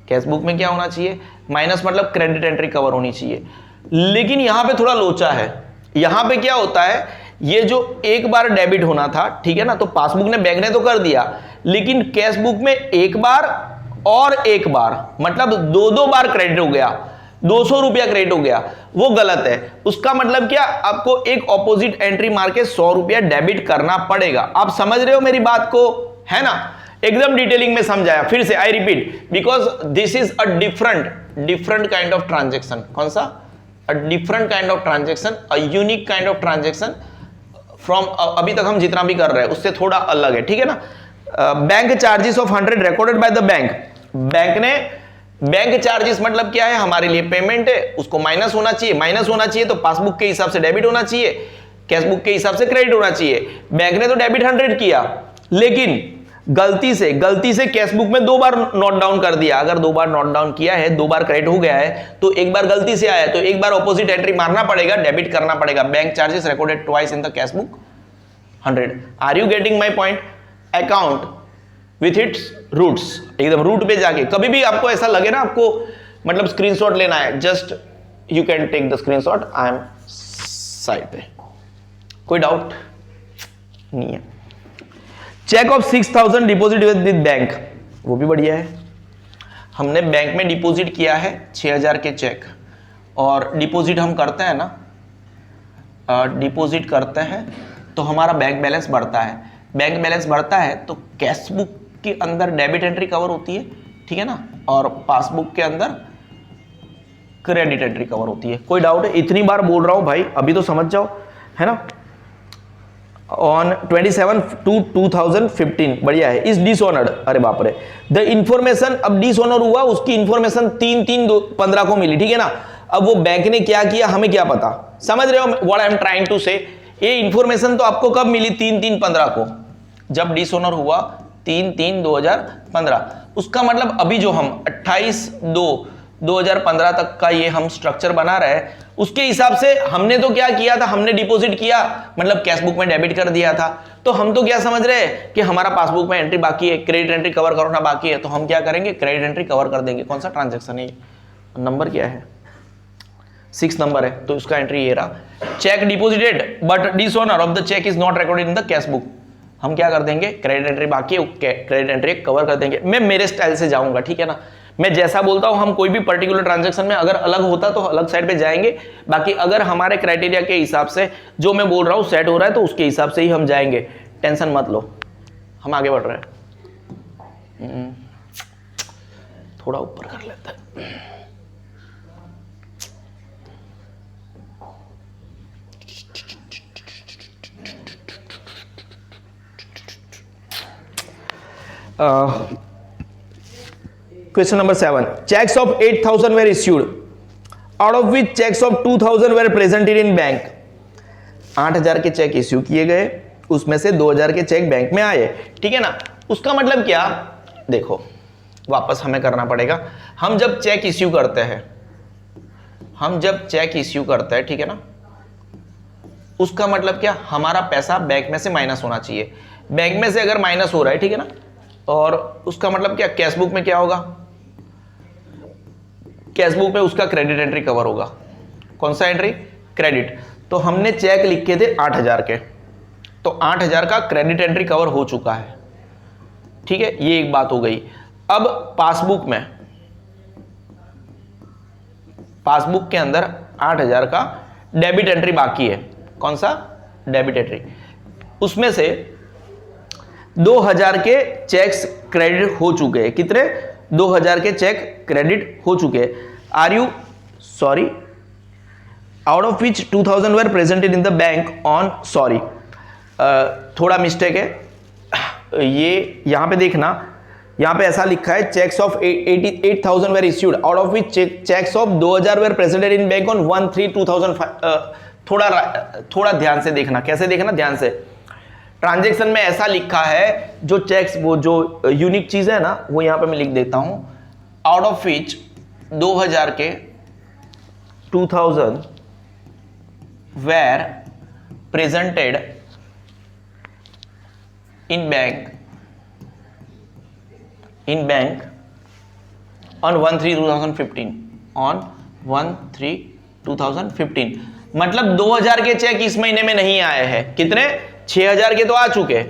कैश बुक में क्या होना चाहिए, माइनस मतलब क्रेडिट एंट्री कवर होनी चाहिए। लेकिन यहां पे थोड़ा लोचा है, यहां पे क्या होता है, ये जो एक बार डेबिट होना था, ठीक है ना, तो पासबुक ने, बैंक ने तो कर दिया, लेकिन कैश बुक में एक बार और एक बार, मतलब दो बार क्रेडिट हो गया, 200 रुपया क्रेडिट हो गया, वो गलत है। उसका मतलब क्या, आपको एक ऑपोजिट एंट्री मार के 100 रुपया डेबिट करना पड़ेगा। आप समझ रहे हो मेरी बात को, है ना, एकदम डिटेलिंग में समझाया। फिर से I repeat, because this is a different kind of transaction. कौन सा, a different kind of transaction, a unique kind of transaction from अभी तक हम जितना भी कर रहे हैं उससे थोड़ा अलग है, ठीक है ना। Bank charges of 100 recorded by the bank, bank ने, बैंक चार्जेस मतलब क्या है, हमारे लिए पेमेंट है, उसको माइनस होना चाहिए, माइनस होना चाहिए तो पासबुक के हिसाब से डेबिट होना चाहिए, कैश बुक के हिसाब से क्रेडिट होना चाहिए। बैंक ने तो डेबिट 100 किया, लेकिन गलती से कैश बुक में 2 बार नोट डाउन कर दिया। अगर 2 बार नोट डाउन किया है, 2 बार क्रेडिट हो गया है, तो एक बार गलती से आया है, तो एक बार ऑपोजिट एंट्री मारना पड़ेगा, डेबिट करना पड़ेगा। Bank charges recorded twice in the cash book 100। Are you getting my point? Account with its roots, एकदम रूट पे जाके, कभी भी आपको ऐसा लगे ना, आपको मतलब स्क्रीनशॉट लेना है, just you can take the screenshot, I am side पे, कोई डाउट नहीं है। Cheque of 6000 deposit with bank, वो भी बढ़िया है। हमने बैंक में डिपॉजिट किया है 6000 के चेक, और डिपॉजिट हम करते हैं ना, डिपॉजिट करते हैं तो हमारा बैंक बैलेंस बढ़ता है, बैंक बैलेंस बढ़ता है तो कैश बुक के अंदर डेबिट एंट्री कवर होती है, ठीक है ना, और पासबुक के अंदर क्रेडिट एंट्री कवर होती है। कोई डाउट है? इतनी बार बोल रहा हूं भाई, अभी तो समझ जाओ, है ना। ऑन 27/2/2015, बढ़िया है। इज डिसऑनर्ड, अरे बाप रे, द इंफॉर्मेशन, अब डिसऑनर हुआ, उसकी इंफॉर्मेशन 3/3/15 को मिली, ठीक है ना। अब वो बैंक ने क्या किया, हमें क्या पता, समझ रहे हो what I am trying to say. ये इंफॉर्मेशन तो आपको कब मिली, 3/3/15 को, जब डिसऑनर हुआ 3/3/2015। उसका मतलब अभी जो हम 28/2/2015 तक का ये हम स्ट्रक्चर बना रहे हैं, उसके हिसाब से हमने तो क्या किया था, हमने डिपॉजिट किया, मतलब कैश बुक में डेबिट कर दिया था। तो हम तो क्या समझ रहे हैं कि हमारा पासबुक में एंट्री बाकी है, क्रेडिट एंट्री कवर करना बाकी है, तो हम क्या करेंगे, क्रेडिट एंट्री कवर कर देंगे। कौन सा ट्रांजैक्शन है, नंबर क्या है, 6 नंबर है, तो उसका एंट्री ये रहा। Cheque deposited but dishonour of the cheque is not recorded in the cash book, हम क्या कर देंगे, क्रेडिट एंट्री बाकी है, क्रेडिट एंट्री कवर कर देंगे। मैं मेरे स्टाइल से जाऊंगा, ठीक है ना, मैं जैसा बोलता हूं, हम कोई भी पर्टिकुलर ट्रांजैक्शन में अगर अलग होता तो अलग साइड पे जाएंगे, बाकी अगर हमारे क्राइटेरिया के हिसाब से जो मैं बोल रहा हूं सेट हो रहा है तो उसके हिसाब से ही हम जाएंगे, टेंशन मत लो, हम आगे बढ़ रहे हैं। थोड़ा ऊपर कर लेते हैं। Question number 7. Checks of 8,000 were issued, out of which checks of 2,000 were presented in bank. 8,000 के चेक इश्यू किए गए, उसमें से 2,000 के चेक बैंक में आए, ठीक है ना। उसका मतलब क्या, देखो वापस हमें करना पड़ेगा। हम जब चेक इश्यू करते हैं, ठीक है ना, उसका मतलब क्या, हमारा पैसा बैंक में से माइनस होना चाहिए। बैंक में से अगर माइनस हो रहा है, ठीक है ना, और उसका मतलब क्या, कैश बुक में क्या होगा, कैश बुक में उसका क्रेडिट एंट्री कवर होगा। कौन सा एंट्री, क्रेडिट। तो हमने चेक लिखे थे 8,000 के, तो 8,000 का क्रेडिट एंट्री कवर हो चुका है, ठीक है, ये एक बात हो गई। अब पासबुक के अंदर 8,000 का डेबिट एंट्री बाकी है। कौन सा, डेबिट एंट्री। उसमें से 2,000 के चेक्स क्रेडिट हो चुके हैं। कितने, 2,000 के चेक क्रेडिट हो चुके हैं। Are you sorry, out of which 2,000 were presented in the bank on, sorry थोड़ा मिस्टेक है, ये यहां पे देखना, यहां पे ऐसा लिखा है cheques of 8,000 were issued, out of which cheques of 2,000 were presented in bank on 1/3/2005। थोड़ा ध्यान से देखना, कैसे देखना, ध्यान से। ट्रांजैक्शन में ऐसा लिखा है, जो चेक्स, वो जो यूनिक चीज है ना, वो यहां पे मैं लिख देता हूं, आउट ऑफ विच 2,000 के 2,000 were presented in bank on 1/3/2015, on 1/3/2015, मतलब 2000 के चेक इस महीने में नहीं आए हैं। कितने? 6000 के तो आ चुके,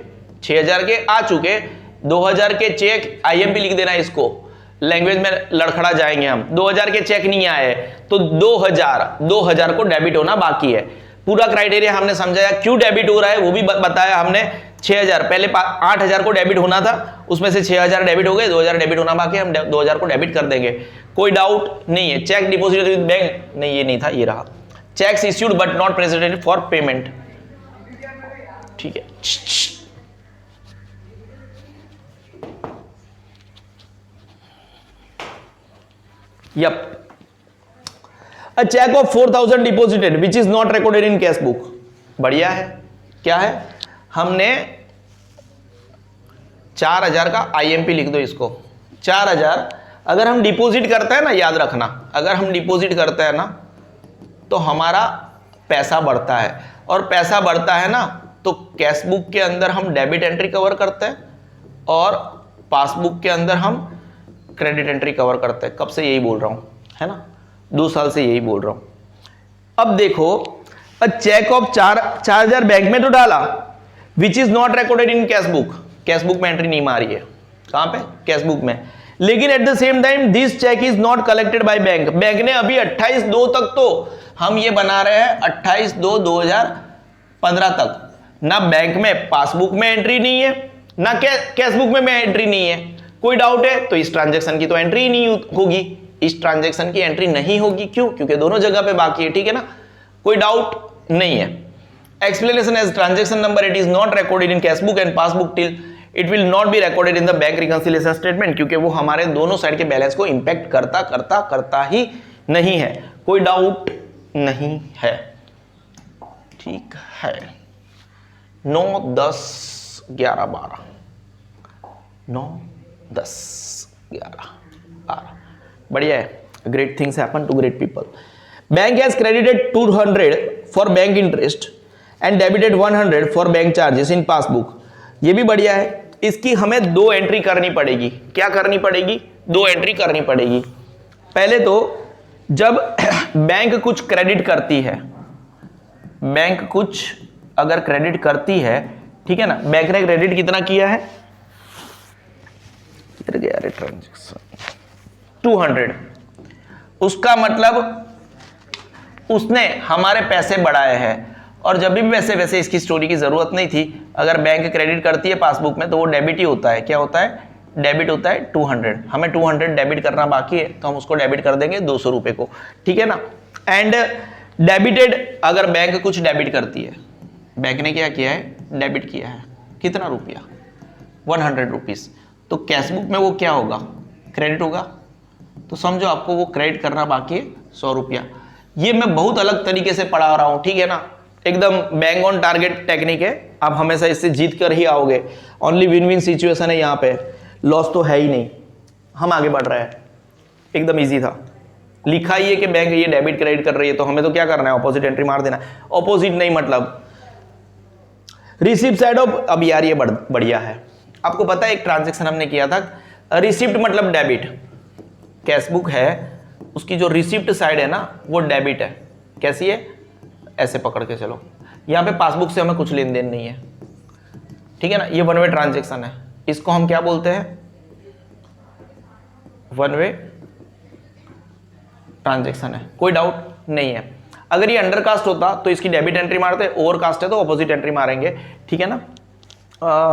6000 के आ चुके, 2000 के चेक, आईएमपी लिख देना इसको, लैंग्वेज में लड़खड़ा जाएंगे हम। 2000 के चेक नहीं आए तो 2000 को डेबिट होना बाकी है। पूरा क्राइटेरिया हमने समझाया, क्यों डेबिट हो रहा है वो भी बताया हमने। 6000 पहले 8000 को डेबिट होना था, उसमें से 6000 डेबिट हो गए, 2000 डेबिट होना बाकी है, हम 2000 को डेबिट कर देंगे। कोई डाउट नहीं है। चेक डिपॉजिट विद बैंक, नहीं ये नहीं था, ये रहा। Cheques issued but not presented for payment, ठीक है। Yep. A check of 4000 deposited which is not recorded in cash book. बढ़िया है। क्या है? हमने 4000 का IMP लिख दो इसको। 4000 अगर हम डिपॉजिट करते हैं ना, याद रखना, अगर हम डिपॉजिट करते हैं ना तो हमारा पैसा बढ़ता है, और पैसा बढ़ता है ना तो कैश बुक के अंदर हम डेबिट एंट्री कवर करते हैं और पासबुक के अंदर हम क्रेडिट एंट्री कवर करते हैं। कब से यही बोल रहा हूं, है ना, 2 साल से यही बोल रहा हूं। अब देखो, चेक ऑफ 4000 बैंक में तो डाला, which is not recorded in cash book, cash book में एंट्री नहीं मारी है। कहां पे? कैश बुक में। लेकिन at the same time this cheque is not collected by bank, bank ने अभी 28/2 तक, तो हम ये बना रहे हैं 28/2/2015 तक, ना बैंक में पासबुक में एंट्री नहीं है, ना कैश बुक में एंट्री नहीं है। कोई डाउट है तो इस ट्रांजैक्शन की तो एंट्री ही नहीं होगी, इस ट्रांजैक्शन की एंट्री नहीं होगी। क्यों? क्योंकि दोनों जगह पे बाकी है, ठीक है ना, कोई डाउट नहीं है। Explanation as transaction number, it is not recorded in cash book and passbook till it will not be recorded in the bank reconciliation statement, क्योंकि वो हमारे दोनों साइड के बैलेंस को इंपैक्ट करता ही नहीं है। कोई डाउट नहीं है, ठीक है। 9, 10, 11, 12, 9, 10, 11, 12, बढ़िया है। Great things happen to great people. Bank has credited 200 for bank interest and debited 100 for bank charges in passbook, ये भी बढ़िया है। इसकी हमें 2 एंट्री करनी पड़ेगी। क्या करनी पड़ेगी? 2 एंट्री करनी पड़ेगी। पहले तो जब बैंक कुछ क्रेडिट करती है, बैंक कुछ अगर क्रेडिट करती है, ठीक है ना, बैंक ने क्रेडिट कितना किया है, ट्रांजेक्शन 200, उसका मतलब उसने हमारे पैसे बढ़ाए हैं। और जब भी वैसे इसकी स्टोरी की जरूरत नहीं थी, अगर बैंक क्रेडिट करती है पासबुक में तो वो डेबिट ही होता है। क्या होता है? डेबिट होता है 200। हमें 200 डेबिट करना बाकी है तो हम उसको डेबिट कर देंगे 200 रुपए को, ठीक है ना। एंड डेबिटेड, अगर बैंक कुछ डेबिट करती है, बैंक ने क्या किया है? डेबिट किया है। कितना रुपया? 100 रुपीज। तो कैश बुक में वो क्या होगा? क्रेडिट होगा। तो समझो आपको वो क्रेडिट करना बाकी है 100 रुपया। ये मैं बहुत अलग तरीके से पढ़ा रहा हूं, ठीक है ना, एकदम बैंग ऑन टारगेट टेक्निक है। आप हमेशा इससे जीत कर ही आओगे। ओनली विन विन सिचुएशन है यहाँ पे, लॉस तो है ही नहीं। हम आगे बढ़ रहे हैं, एकदम इजी था। लिखा ही है कि बैंक ये डेबिट क्रेडिट कर रही है, तो हमें तो क्या करना है? ऑपोजिट एंट्री मार देना है। ऑपोजिट नहीं मतलब रिसिप्ट साइड ऑफ। अब यार ये बढ़िया है। आपको पता है एक ट्रांजेक्शन हमने किया था, रिसिप्ट मतलब डेबिट, कैश बुक है उसकी जो रिसिप्ट साइड है ना वो डेबिट है। कैसी है? ऐसे पकड़ के चलो, यहाँ पे पासबुक से हमें कुछ लेन देन नहीं है, ठीक है ना। ये वन वे ट्रांजेक्शन है, इसको हम क्या बोलते हैं? वन वे ट्रांजेक्शन है, कोई डाउट नहीं है। अगर ये अंडरकास्ट होता तो इसकी डेबिट एंट्री मारते, ओवरकास्ट है तो ऑपोजिट एंट्री मारेंगे, ठीक है ना।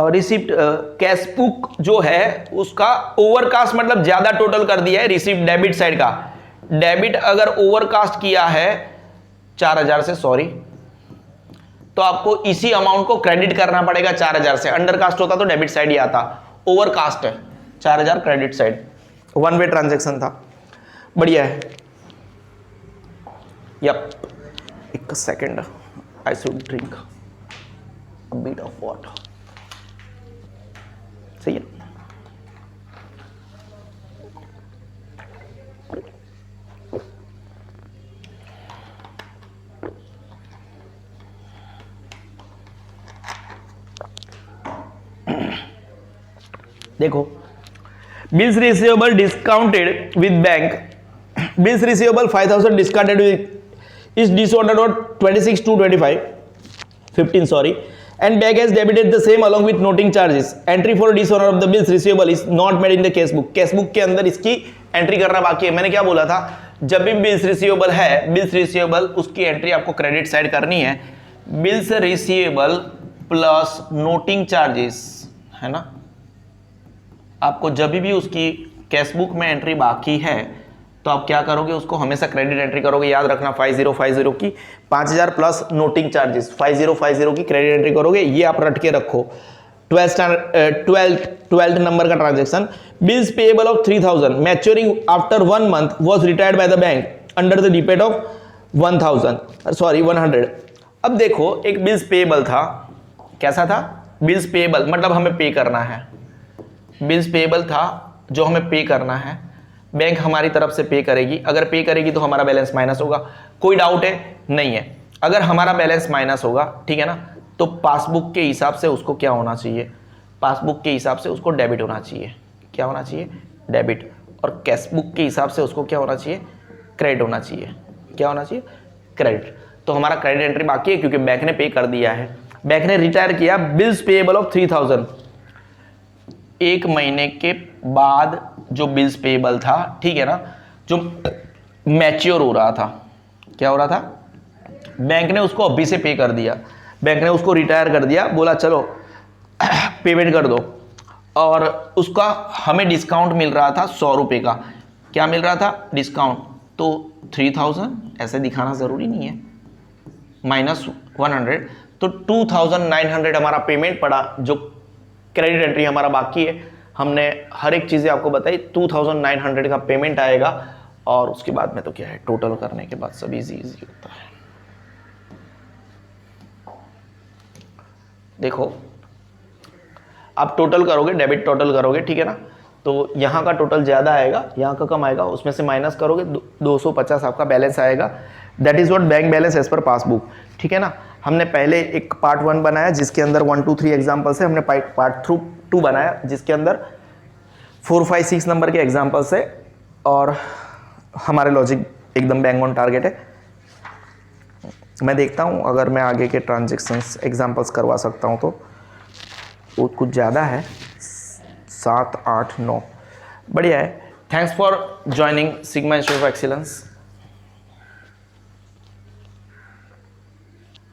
रिसिप्ट कैश बुक जो है उसका ओवरकास्ट मतलब ज्यादा टोटल कर दिया है रिसिप्ट डेबिट साइड का। डेबिट अगर ओवरकास्ट किया है 4000 से, सॉरी, तो आपको इसी अमाउंट को क्रेडिट करना पड़ेगा 4000 से। अंडरकास्ट होता तो डेबिट साइड ही आता, ओवरकास्ट है 4000 credit side. One way transaction था, बढ़िया है। यप, एक second, I should drink a bit of water. सही है। देखो bills receivable discounted with bank, bills receivable 5000 discounted with is disorder और 26 to 25 15 sorry, and bank has debited the same along with noting charges. Entry for dishonor of the bills receivable is not made in the cash book. Cash book के अंदर इसकी entry करना बाकी है। मैंने क्या बोला था, जब भी बिल्स रिसीवेबल है, बिल्स रिसीवेबल उसकी एंट्री आपको क्रेडिट साइड करनी है। Bills receivable plus noting charges, है ना, आपको जब भी उसकी कैश बुक में एंट्री बाकी है तो आप क्या करोगे, उसको हमेशा क्रेडिट एंट्री करोगे। याद रखना 5050 की 5000 प्लस नोटिंग चार्जेस 5050 की क्रेडिट एंट्री करोगे। ये आप रट के रखो। 12th नंबर का transaction, bills payable of 3000 maturing after 1 month was retired bye the bank under the debit of 100। अब देखो एक बिल्स पेएबल था, कैसा था, बिल्स पेएबल मतलब हमें पे करना है, बिल्स पेएबल था जो हमें पे करना है, बैंक हमारी तरफ से पे करेगी। अगर पे करेगी तो हमारा बैलेंस माइनस होगा, कोई डाउट है नहीं है। अगर हमारा बैलेंस माइनस होगा, ठीक है ना, तो पासबुक के हिसाब से उसको क्या होना चाहिए, पासबुक के हिसाब से उसको डेबिट होना चाहिए। क्या होना चाहिए, डेबिट। और कैश बुक के हिसाब से उसको क्या होना चाहिए, क्रेडिट होना चाहिए। क्या होना चाहिए, क्रेडिट। तो हमारा क्रेडिट एंट्री बाकी है क्योंकि बैंक ने पे कर दिया है। बैंक ने रिटायर किया बिल्स पेएबल ऑफ 3000, एक महीने के बाद जो बिल्स पेएबल था, ठीक है ना, जो मैच्योर हो रहा था, क्या हो रहा था, बैंक ने उसको अभी से पे कर दिया, बैंक ने उसको रिटायर कर दिया, बोला चलो पेमेंट कर दो। और उसका हमें डिस्काउंट मिल रहा था 100 रुपये का। क्या मिल रहा था, डिस्काउंट। तो 3000 ऐसे दिखाना ज़रूरी नहीं है, -100, तो 2900 हमारा पेमेंट पड़ा। जो क्रेडिट एंट्री हमारा बाकी है, हमने हर एक चीज़ें आपको बताई, 2900 का पेमेंट आएगा। और उसके बाद में तो क्या है, टोटल करने के बाद सब इजी होता है। देखो आप टोटल करोगे, डेबिट टोटल करोगे, ठीक है ना, तो यहाँ का टोटल ज़्यादा आएगा, यहाँ का कम आएगा, उसमें से माइनस करोगे 250 आपका बैलेंस आएगा। That is what bank balance as per passbook, ठीक है ना। हमने पहले एक पार्ट 1 बनाया जिसके अंदर 1 2 3 एग्जाम्पल्स है, हमने पार्ट 2 बनाया जिसके अंदर 4 5 6 नंबर के एग्जाम्पल्स है। और हमारे लॉजिक एकदम बैंग ऑन टारगेट है। मैं देखता हूँ अगर मैं आगे के ट्रांजेक्शन्स एग्जाम्पल्स करवा सकता हूँ तो। वो कुछ ज़्यादा है, 7 8 9, बढ़िया है। Thanks for joining sigma institute of excellence.